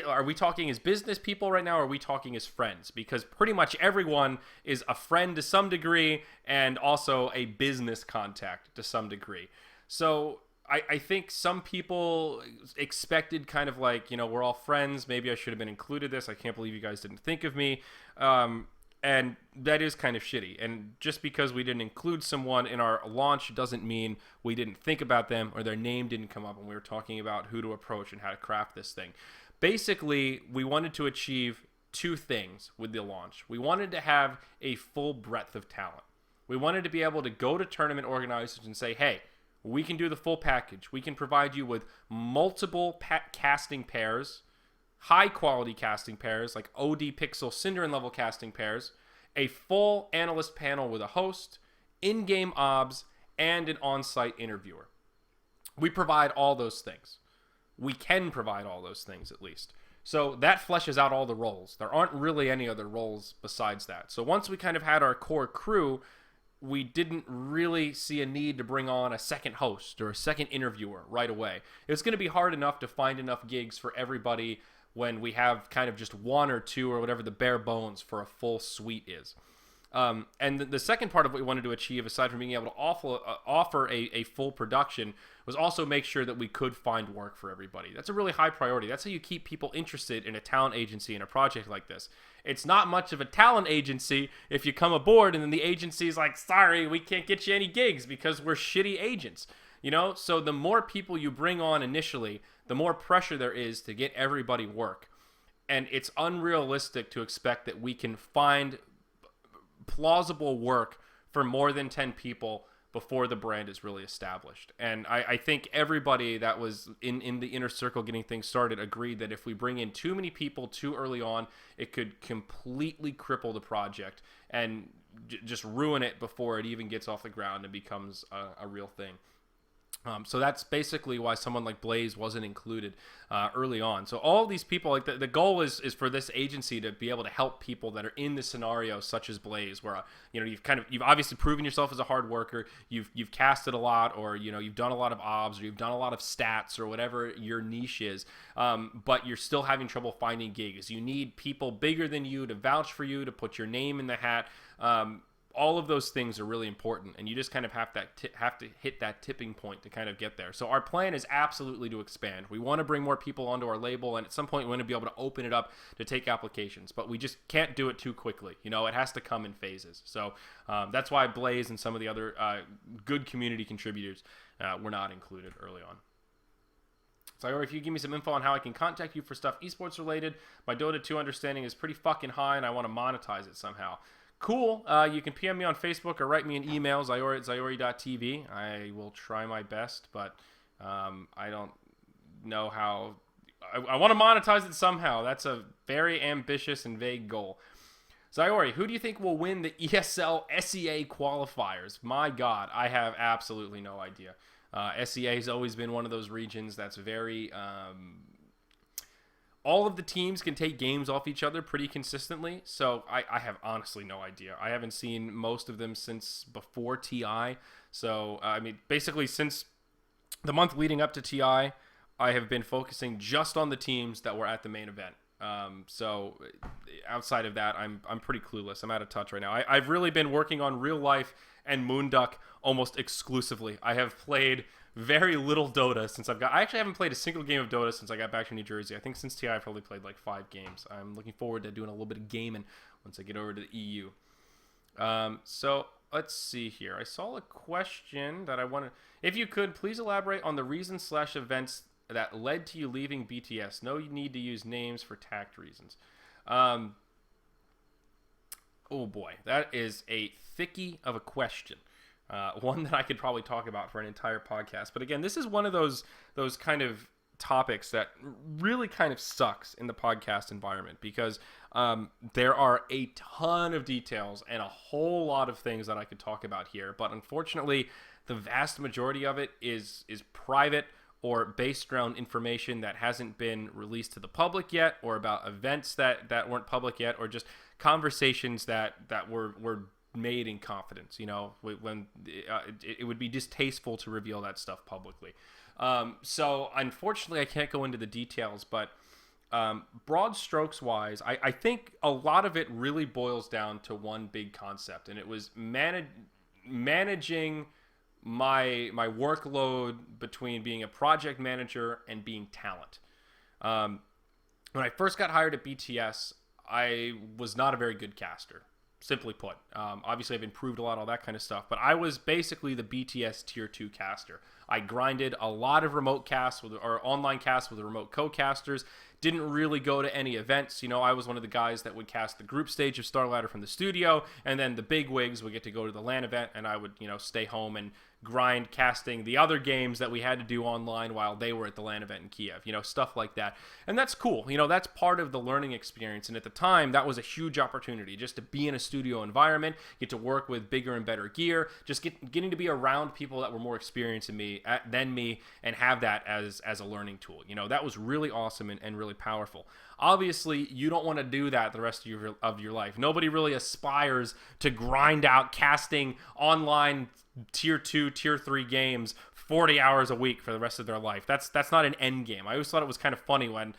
Are we talking as business people right now, or are we talking as friends? Because pretty much everyone is a friend to some degree and also a business contact to some degree. So I think some people expected kind of we're all friends. Maybe I should have been included this. I can't believe you guys didn't think of me. And that is kind of shitty. And just because we didn't include someone in our launch doesn't mean we didn't think about them or their name didn't come up when we were talking about who to approach and how to craft this thing. Basically, we wanted to achieve two things with the launch. We wanted to have a full breadth of talent. We wanted to be able to go to tournament organizers and say, hey, we can do the full package. We can provide you with multiple casting pairs, high-quality casting pairs, like OD Pixel Synderen level casting pairs, a full analyst panel with a host, in-game obs, and an on-site interviewer. We provide all those things. We can provide all those things, at least. So that fleshes out all the roles. There aren't really any other roles besides that. So once we kind of had our core crew, we didn't really see a need to bring on a second host or a second interviewer right away. It's going to be hard enough to find enough gigs for everybody when we have kind of just one or two or whatever the bare bones for a full suite is. And the second part of what we wanted to achieve, aside from being able to offer a full production, was also make sure that we could find work for everybody. That's a really high priority. That's how you keep people interested in a talent agency and a project like this. It's not much of a talent agency if you come aboard and then the agency's like, sorry, we can't get you any gigs because we're shitty agents. You know, so the more people you bring on initially, the more pressure there is to get everybody work. And it's unrealistic to expect that we can find plausible work for more than 10 people before the brand is really established. And I think everybody that was in the inner circle getting things started agreed that if we bring in too many people too early on, it could completely cripple the project and just ruin it before it even gets off the ground and becomes a real thing. So that's basically why someone like Blaze wasn't included early on. So all these people, like the goal is for this agency to be able to help people that are in the scenario such as Blaze, where you've obviously proven yourself as a hard worker, you've casted a lot, or you've done a lot of obs, or you've done a lot of stats, or whatever your niche is, but you're still having trouble finding gigs. You need people bigger than you to vouch for you, to put your name in the hat. All of those things are really important, and you just kind of have to hit that tipping point to kind of get there. So our plan is absolutely to expand. We want to bring more people onto our label, and at some point we want to be able to open it up to take applications, but we just can't do it too quickly. It has to come in phases. So that's why Blaze and some of the other good community contributors were not included early on. So if you give me some info on how I can contact you for stuff esports related, my Dota 2 understanding is pretty fucking high, and I want to monetize it somehow. Cool. You can PM me on Facebook or write me an email, Zyori@Zyori.tv. I will try my best, but I don't know how. I want to monetize it somehow. That's a very ambitious and vague goal. Zyori, who do you think will win the ESL SEA qualifiers? My God, I have absolutely no idea. SEA has always been one of those regions that's very... all of the teams can take games off each other pretty consistently, so I have honestly no idea. I haven't seen most of them since before TI. So, basically since the month leading up to TI, I have been focusing just on the teams that were at the main event. So outside of that, I'm pretty clueless. I'm out of touch right now. I've really been working on real life and Moonduck almost exclusively. I have played very little Dota since I actually haven't played a single game of Dota since I got back to New Jersey. I think since TI I've probably played like 5 games. I'm looking forward to doing a little bit of gaming once I get over to the EU. So let's see here. I saw a question that I wanted. If you could, please elaborate on the reasons/events that led to you leaving BTS. No need to use names for tact reasons. Oh boy, that is a thickie of a question. One that I could probably talk about for an entire podcast. But again, this is one of those kind of topics that really kind of sucks in the podcast environment because there are a ton of details and a whole lot of things that I could talk about here. But unfortunately, the vast majority of it is private or based around information that hasn't been released to the public yet, or about events that weren't public yet, or just conversations that were made in confidence. When it would be distasteful to reveal that stuff publicly. So unfortunately, I can't go into the details, but broad strokes wise, I think a lot of it really boils down to one big concept, and it was managing my workload between being a project manager and being talent. When I first got hired at BTS, I was not a very good caster, simply put. Obviously, I've improved a lot, all that kind of stuff, but I was basically the BTS Tier 2 caster. I grinded a lot of remote casts or online casts with remote co-casters. Didn't really go to any events. I was one of the guys that would cast the group stage of Starladder from the studio, and then the big wigs would get to go to the LAN event, and I would, stay home and grind casting the other games that we had to do online while they were at the LAN event in Kiev, stuff like that. And that's cool. That's part of the learning experience. And at the time, that was a huge opportunity just to be in a studio environment, get to work with bigger and better gear, just getting to be around people that were more experienced than me and have that as a learning tool. That was really awesome and really powerful. Obviously, you don't want to do that the rest of your life. Nobody really aspires to grind out casting online tier 2, tier 3 games 40 hours a week for the rest of their life. That's not an end game. I always thought it was kind of funny when,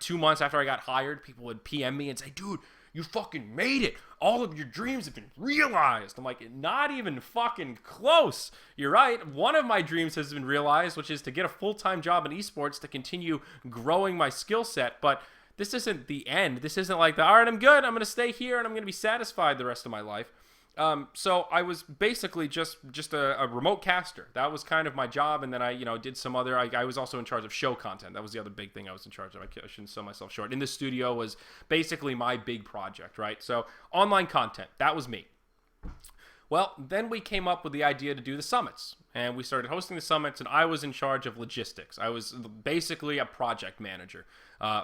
2 months after I got hired, people would PM me and say, dude, you fucking made it. All of your dreams have been realized. I'm like, not even fucking close. You're right. One of my dreams has been realized, which is to get a full-time job in esports to continue growing my skill set. But this isn't the end. This isn't like all right, I'm good. I'm going to stay here and I'm going to be satisfied the rest of my life. So I was basically just a remote caster. That was kind of my job. And then I, did some other, I was also in charge of show content. That was the other big thing I was in charge of. I shouldn't sell myself short. In the studio was basically my big project, right? So online content, that was me. Well, then we came up with the idea to do the summits, and we started hosting the summits, and I was in charge of logistics. I was basically a project manager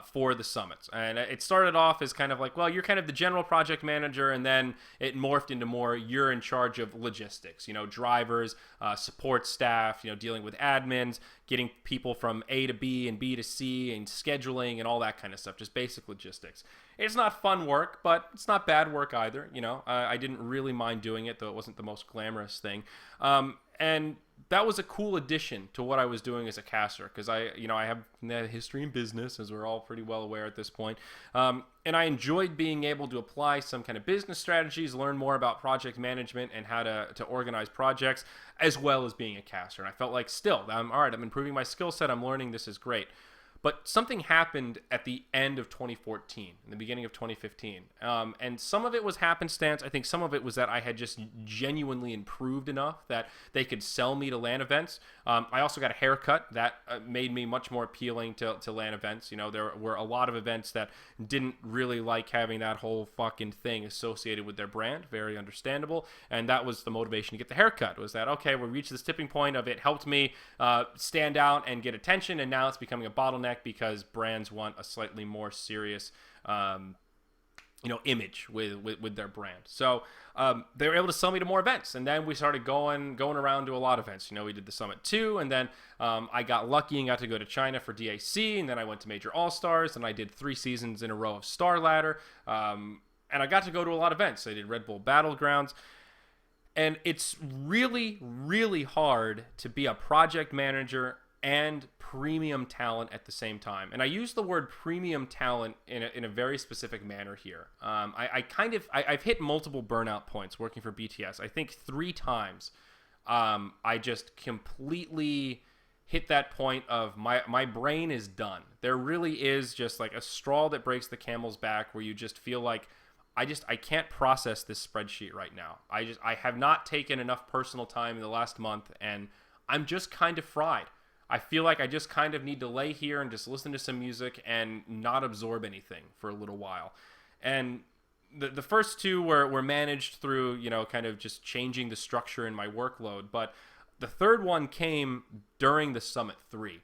for the summits, and it started off as kind of like, well, you're kind of the general project manager, and then it morphed into more you're in charge of logistics, drivers, support staff, dealing with admins, getting people from A to B and B to C, and scheduling and all that kind of stuff, just basic logistics. It's not fun work, but it's not bad work either. I didn't really mind doing it, though it wasn't the most glamorous thing. And that was a cool addition to what I was doing as a caster, because I have a history in business, as we're all pretty well aware at this point. And I enjoyed being able to apply some kind of business strategies, learn more about project management and how to organize projects, as well as being a caster. And I felt like still, all right, I'm improving my skill set, I'm learning, this is great. But something happened at the end of 2014, in the beginning of 2015. And some of it was happenstance. I think some of it was that I had just genuinely improved enough that they could sell me to LAN events. I also got a haircut that made me much more appealing to LAN events. There were a lot of events that didn't really like having that whole fucking thing associated with their brand. Very understandable. And that was the motivation to get the haircut, was that, okay, we reached this tipping point of it helped me stand out and get attention, and now it's becoming a bottleneck because brands want a slightly more serious image with their brand. So they were able to sell me to more events, and then we started going around to a lot of events. We did the Summit 2, and then I got lucky and got to go to China for DAC, and then I went to Major All-Stars, and I did 3 seasons in a row of Star Ladder, and I got to go to a lot of events. I did Red Bull Battlegrounds, and it's really, really hard to be a project manager and premium talent at the same time. And I use the word premium talent in a very specific manner here. I've hit multiple burnout points working for BTS. I think 3 times I just completely hit that point of my brain is done. There really is just like a straw that breaks the camel's back, where you just feel like I can't process this spreadsheet right now. I have not taken enough personal time in the last month, and I'm just kind of fried. I feel like I just kind of need to lay here and just listen to some music and not absorb anything for a little while. And the first 2 were managed through, kind of just changing the structure in my workload. But the third one came during the Summit 3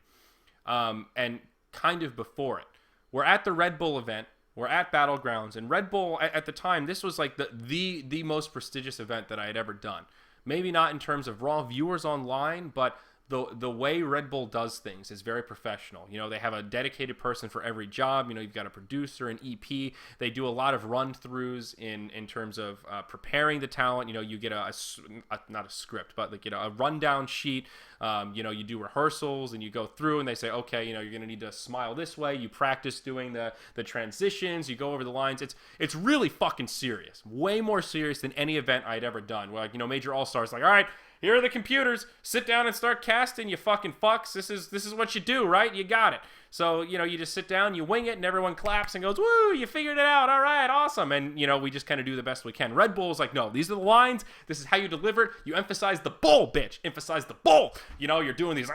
and kind of before it. We're at the Red Bull event. We're at Battlegrounds. And Red Bull, at the time, this was like the most prestigious event that I had ever done. Maybe not in terms of raw viewers online, but the way Red Bull does things is very professional. They have a dedicated person for every job. You've got a producer, an EP. They do a lot of run-throughs in terms of preparing the talent. You get not a script, but like, a rundown sheet. You do rehearsals, and you go through, and they say, okay, you're going to need to smile this way. You practice doing the transitions. You go over the lines. It's really fucking serious. Way more serious than any event I'd ever done. Where, Major All-Stars, like, all right, here are the computers. Sit down and start casting, you fucking fucks. This is what you do, right? You got it. So, you just sit down, you wing it, and everyone claps and goes, woo, you figured it out. All right, awesome. And, we just kind of do the best we can. Red Bull's like, no, these are the lines. This is how you deliver it. You emphasize the bull, bitch. Emphasize the bull. You're doing these,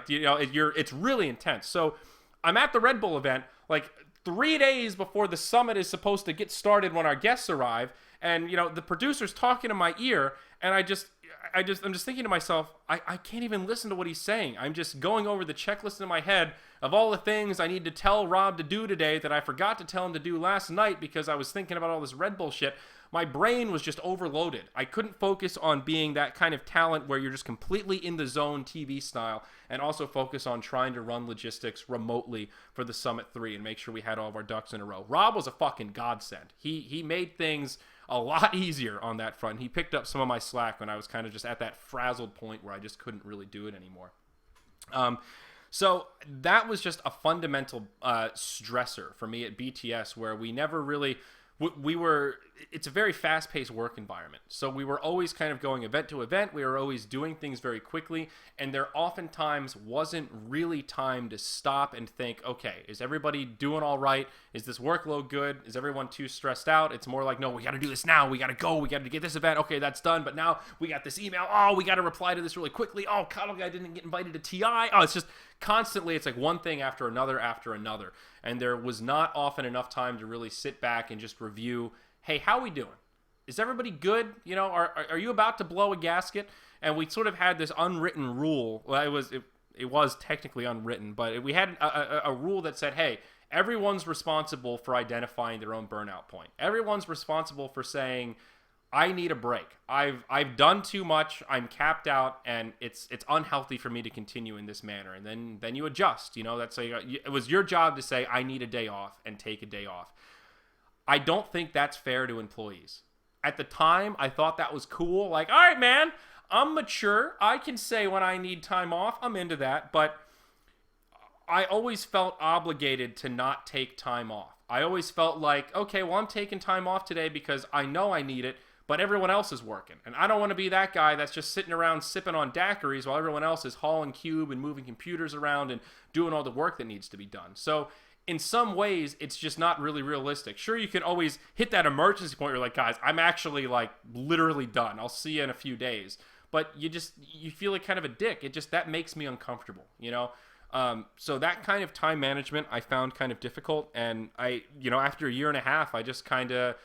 it's really intense. So I'm at the Red Bull event, like 3 days before the summit is supposed to get started when our guests arrive. And, the producer's talking in my ear, and I'm just thinking to myself, I can't even listen to what he's saying. I'm just going over the checklist in my head of all the things I need to tell Rob to do today that I forgot to tell him to do last night because I was thinking about all this Red Bull shit. My brain was just overloaded. I couldn't focus on being that kind of talent where you're just completely in the zone TV style and also focus on trying to run logistics remotely for the Summit 3 and make sure we had all of our ducks in a row. Rob was a fucking godsend. He made things a lot easier on that front. He picked up some of my slack when I was kind of just at that frazzled point where I just couldn't really do it anymore. So that was just a fundamental stressor for me at BTS, where we never really... it's a very fast-paced work environment. So we were always kind of going event to event. We were always doing things very quickly. And there oftentimes wasn't really time to stop and think, okay, is everybody doing all right? Is this workload good? Is everyone too stressed out? It's more like, no, we got to do this now. We got to go. We got to get this event. Okay, that's done. But now we got this email. Oh, we got to reply to this really quickly. Oh, Cuddle Guy didn't get invited to TI. Oh, it's just constantly, it's like one thing after another after another. And there was not often enough time to really sit back and just review, hey, how are we doing? Is everybody good? You know, are you about to blow a gasket? And we sort of had this unwritten rule. Well, it was technically unwritten, but we had a rule that said, hey, everyone's responsible for identifying their own burnout point. Everyone's responsible for saying, I need a break. I've done too much. I'm capped out, and it's unhealthy for me to continue in this manner. And then you adjust. You know, it was your job to say, I need a day off, and take a day off. I don't think that's fair to employees. At the time, I thought that was cool. Like, all right, man, I'm mature. I can say when I need time off. I'm into that. But I always felt obligated to not take time off. I always felt like, okay, well, I'm taking time off today because I know I need it, but everyone else is working. And I don't want to be that guy that's just sitting around sipping on daiquiris while everyone else is hauling cube and moving computers around and doing all the work that needs to be done. So in some ways, it's just not really realistic. Sure, you can always hit that emergency point where you're like, guys, I'm actually like literally done. I'll see you in a few days. But you feel like kind of a dick. That makes me uncomfortable, you know? So that kind of time management I found kind of difficult. And after a year and a half, I just kind of,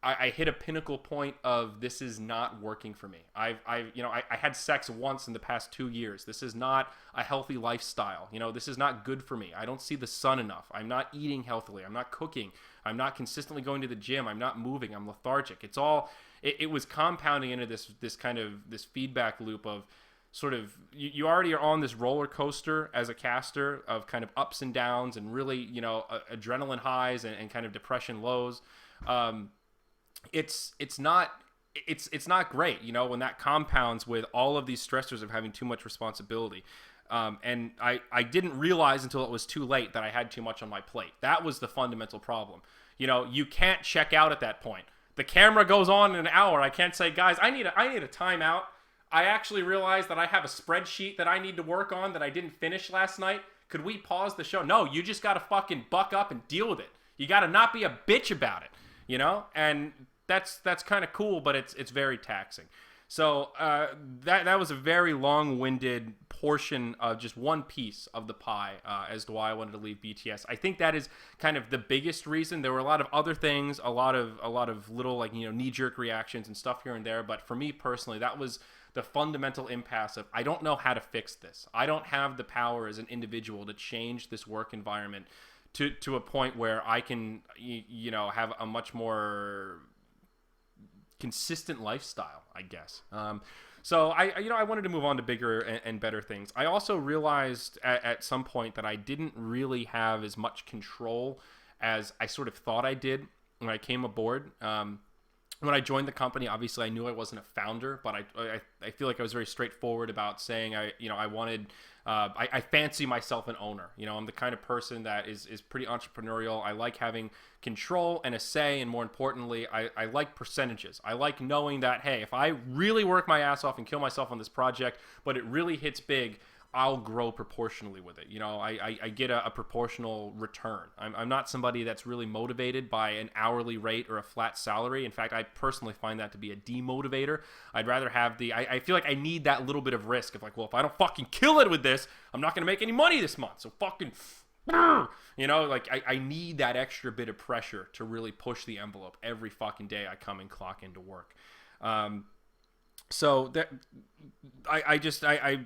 I hit a pinnacle point of this is not working for me. I had sex once in the past 2 years. This is not a healthy lifestyle. You know, this is not good for me. I don't see the sun enough. I'm not eating healthily. I'm not cooking. I'm not consistently going to the gym. I'm not moving. I'm lethargic. It was compounding into this kind of this feedback loop of sort of, you already are on this roller coaster as a caster of kind of ups and downs and really, adrenaline highs and kind of depression lows. It's not great, when that compounds with all of these stressors of having too much responsibility. And I didn't realize until it was too late that I had too much on my plate. That was the fundamental problem. You can't check out at that point. The camera goes on in an hour. I can't say, guys, I need a timeout. I actually realized that I have a spreadsheet that I need to work on that I didn't finish last night. Could we pause the show? No, you just got to fucking buck up and deal with it. You got to not be a bitch about it, and that's kind of cool, but it's very taxing. So that was a very long-winded portion of just one piece of the pie as to why I wanted to leave BTS. I think that is kind of the biggest reason. There were a lot of other things, a lot of little knee-jerk reactions and stuff here and there, but for me personally, that was the fundamental impasse of, I don't know how to fix this. I don't have the power as an individual to change this work environment to a point where I can have a much more consistent lifestyle, I guess. So I wanted to move on to bigger and better things. I also realized at some point that I didn't really have as much control as I sort of thought I did when I came aboard. When I joined the company, obviously I knew I wasn't a founder, but I feel like I was very straightforward about saying I fancy myself an owner. I'm the kind of person that is pretty entrepreneurial. I like having control and a say, and more importantly, I like percentages. I like knowing that, hey, if I really work my ass off and kill myself on this project, but it really hits big, I'll grow proportionally with it. I get a proportional return. I'm not somebody that's really motivated by an hourly rate or a flat salary. In fact, I personally find that to be a demotivator. I'd rather have I feel like I need that little bit of risk of like, well, if I don't fucking kill it with this, I'm not going to make any money this month. So fucking, I need that extra bit of pressure to really push the envelope every fucking day I come and clock into work. So that I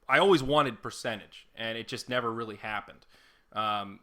always wanted percentage, and it just never really happened.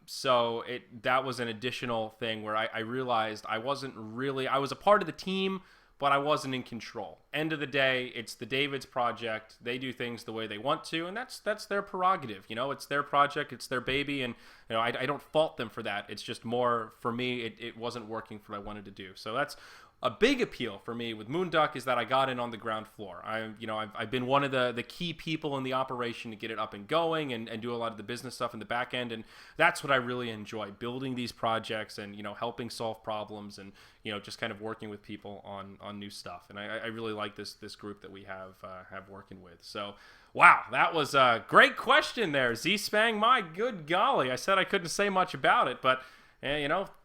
So that was an additional thing where I realized I was a part of the team, but I wasn't in control. End of the day, it's the Davids project. They do things the way they want to, and that's their prerogative. It's their project, it's their baby, and I don't fault them for that. It's just more for me, it wasn't working for what I wanted to do. So that's a big appeal for me with Moonduck, is that I got in on the ground floor. I've been one of the key people in the operation to get it up and going and do a lot of the business stuff in the back end, and that's what I really enjoy, building these projects and helping solve problems and just kind of working with people on new stuff. And I really like this group that we have working with. So wow, that was a great question there, Z-Spang. My good golly, I said I couldn't say much about it, but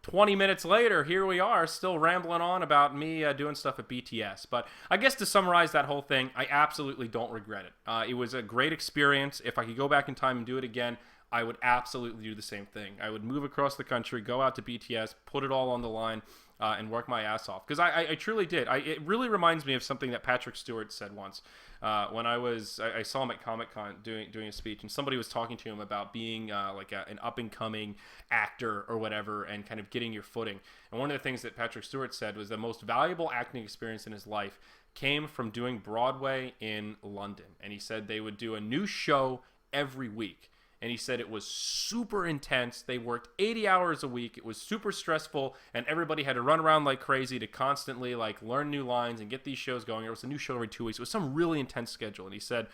20 minutes later, here we are, still rambling on about me doing stuff at BTS. But I guess to summarize that whole thing, I absolutely don't regret it. It was a great experience. If I could go back in time and do it again, I would absolutely do the same thing. I would move across the country, go out to BTS, put it all on the line, and work my ass off. Because I truly did. It really reminds me of something that Patrick Stewart said once. When I saw him at Comic-Con doing a speech, and somebody was talking to him about being an up-and-coming actor or whatever, and kind of getting your footing. And one of the things that Patrick Stewart said was the most valuable acting experience in his life came from doing Broadway in London. And he said they would do a new show every week. And he said it was super intense. They worked 80 hours a week. It was super stressful, and everybody had to run around like crazy to constantly learn new lines and get these shows going. It was a new show every 2 weeks. It was some really intense schedule. And he said,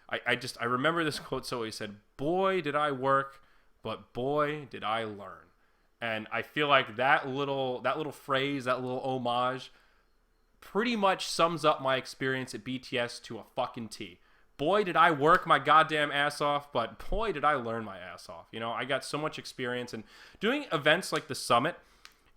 I remember this quote. So he said, "Boy, did I work, but boy, did I learn." And I feel like that little phrase, that little homage, pretty much sums up my experience at BTS to a fucking T. Boy, did I work my goddamn ass off, but boy, did I learn my ass off. I got so much experience, and doing events like the Summit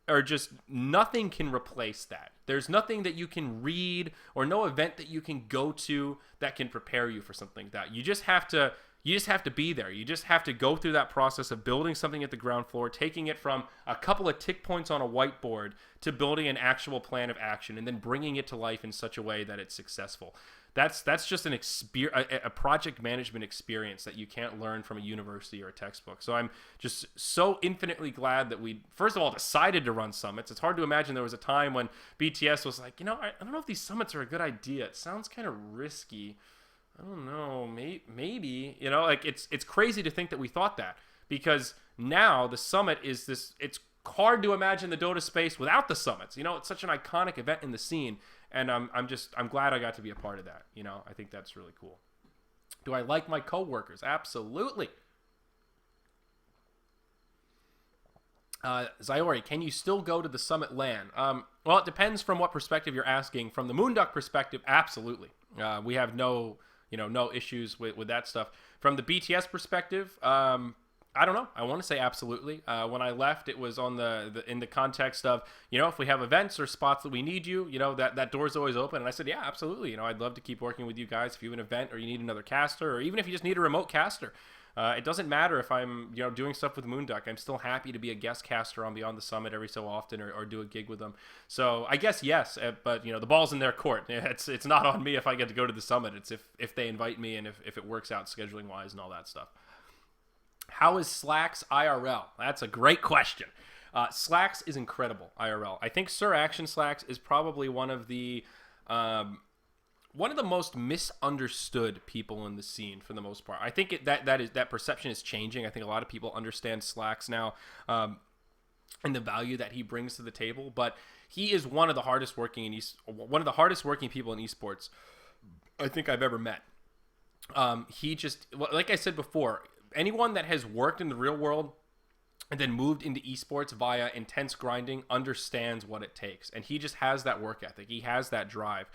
are just, nothing can replace that. There's nothing that you can read or no event that you can go to that can prepare you for something like that. You just have to be there. You just have to go through that process of building something at the ground floor, taking it from a couple of tick points on a whiteboard to building an actual plan of action, and then bringing it to life in such a way that it's successful. That's just a project management experience that you can't learn from a university or a textbook. So I'm just so infinitely glad that we, first of all, decided to run summits. It's hard to imagine there was a time when BTS was like, I don't know if these summits are a good idea. It sounds kind of risky. I don't know, maybe, it's crazy to think that we thought that, because now the Summit is it's hard to imagine the Dota space without the Summits. It's such an iconic event in the scene, and I'm glad I got to be a part of that. I think that's really cool. Do I like my coworkers? Absolutely. Zyori, can you still go to the Summit LAN? Well, it depends from what perspective you're asking. From the Moonduck perspective, absolutely. We have no issues with that stuff. From the BTS perspective, I don't know. I want to say absolutely. When I left, it was on in the context of, if we have events or spots that we need you, that door's always open. And I said, yeah, absolutely. I'd love to keep working with you guys if you have an event or you need another caster, or even if you just need a remote caster. It doesn't matter if I'm, doing stuff with Moonduck. I'm still happy to be a guest caster on Beyond the Summit every so often, or do a gig with them. So I guess yes, but the ball's in their court. It's not on me if I get to go to the Summit. It's if they invite me, and if it works out scheduling wise and all that stuff. How is Slacks IRL? That's a great question. Slacks is incredible IRL. I think Sir Action Slacks is probably one of the most misunderstood people in the scene for the most part. I think that perception is changing. I think a lot of people understand Slacks now, and the value that he brings to the table. But he is one of the hardest working people in esports I think I've ever met. He just, like I said before, anyone that has worked in the real world and then moved into esports via intense grinding understands what it takes. And he just has that work ethic. He has that drive.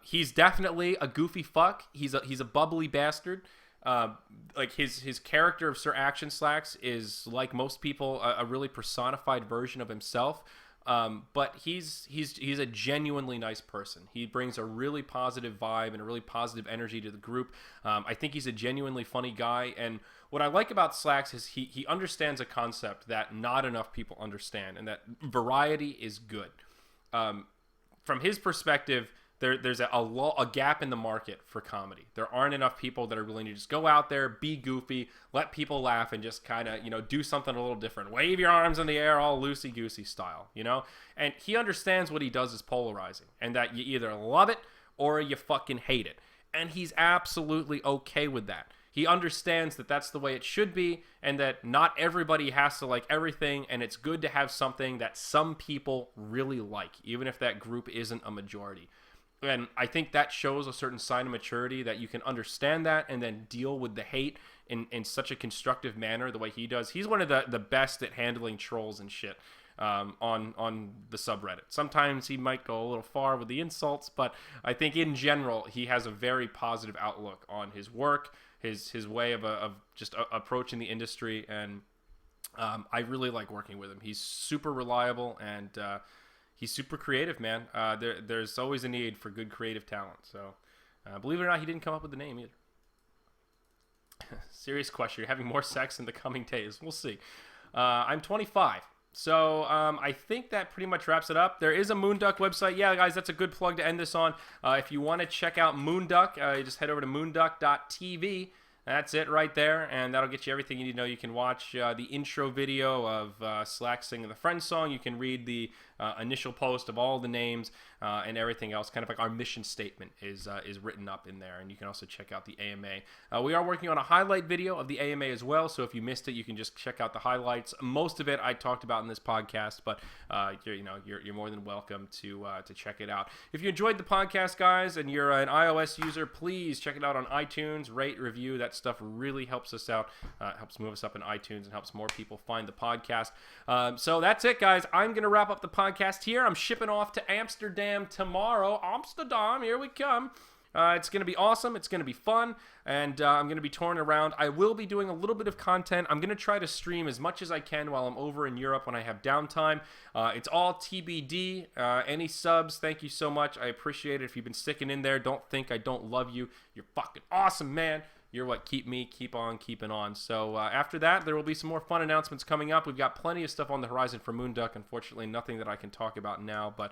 He's definitely a goofy fuck. He's a bubbly bastard. Like his character of Sir Action Slacks is, like most people, a really personified version of himself. But he's a genuinely nice person. He brings a really positive vibe and a really positive energy to the group. I think he's a genuinely funny guy. And what I like about Slacks is he understands a concept that not enough people understand, and that variety is good. From his perspective, there's a gap in the market for comedy. There aren't enough people that are willing to just go out there, be goofy, let people laugh, and just kind of, do something a little different. Wave your arms in the air all loosey-goosey style, And he understands what he does is polarizing, and that you either love it or you fucking hate it. And he's absolutely okay with that. He understands that that's the way it should be, and that not everybody has to like everything, and it's good to have something that some people really like, even if that group isn't a majority. And I think that shows a certain sign of maturity, that you can understand that and then deal with the hate in such a constructive manner the way he does. He's one of the best at handling trolls and shit on the subreddit. Sometimes he might go a little far with the insults, but I think in general he has a very positive outlook on his work, his way of just approaching the industry, and I really like working with him. He's super reliable, and he's super creative, man. There's always a need for good creative talent. So, believe it or not, he didn't come up with the name either. Serious question. You're having more sex in the coming days. We'll see. I'm 25. So I think that pretty much wraps it up. There is a Moonduck website. Yeah, guys, that's a good plug to end this on. If you want to check out Moonduck, you just head over to moonduck.tv. That's it right there, and that'll get you everything you need to know. You can watch the intro video of Slack singing the Friends song. You can read the initial post of all the names and everything else. Kind of like our mission statement is written up in there, and you can also check out the AMA. We are working on a highlight video of the AMA as well, so if you missed it, you can just check out the highlights. Most of it I talked about in this podcast, but you're more than welcome to check it out. If you enjoyed the podcast, guys, and you're an iOS user, please check it out on iTunes. Rate, review. That stuff really helps us out, helps move us up in iTunes, and helps more people find the podcast. So that's it, guys. I'm going to wrap up the podcast here. I'm shipping off to Amsterdam tomorrow. Amsterdam, here we come. It's going to be awesome. It's going to be fun, and I'm going to be touring around. I will be doing a little bit of content. I'm going to try to stream as much as I can while I'm over in Europe when I have downtime. It's all TBD. Any subs, thank you so much. I appreciate it. If you've been sticking in there, don't think I don't love you. You're fucking awesome, man. You're what keep on keeping on. So after that, there will be some more fun announcements coming up. We've got plenty of stuff on the horizon for Moonduck. Unfortunately, nothing that I can talk about now, but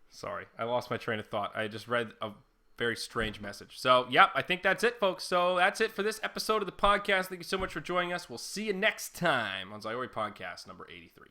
sorry, I lost my train of thought. I just read a very strange message. So, yep, I think that's it, folks. So that's it for this episode of the podcast. Thank you so much for joining us. We'll see you next time on Zyori Podcast number 83.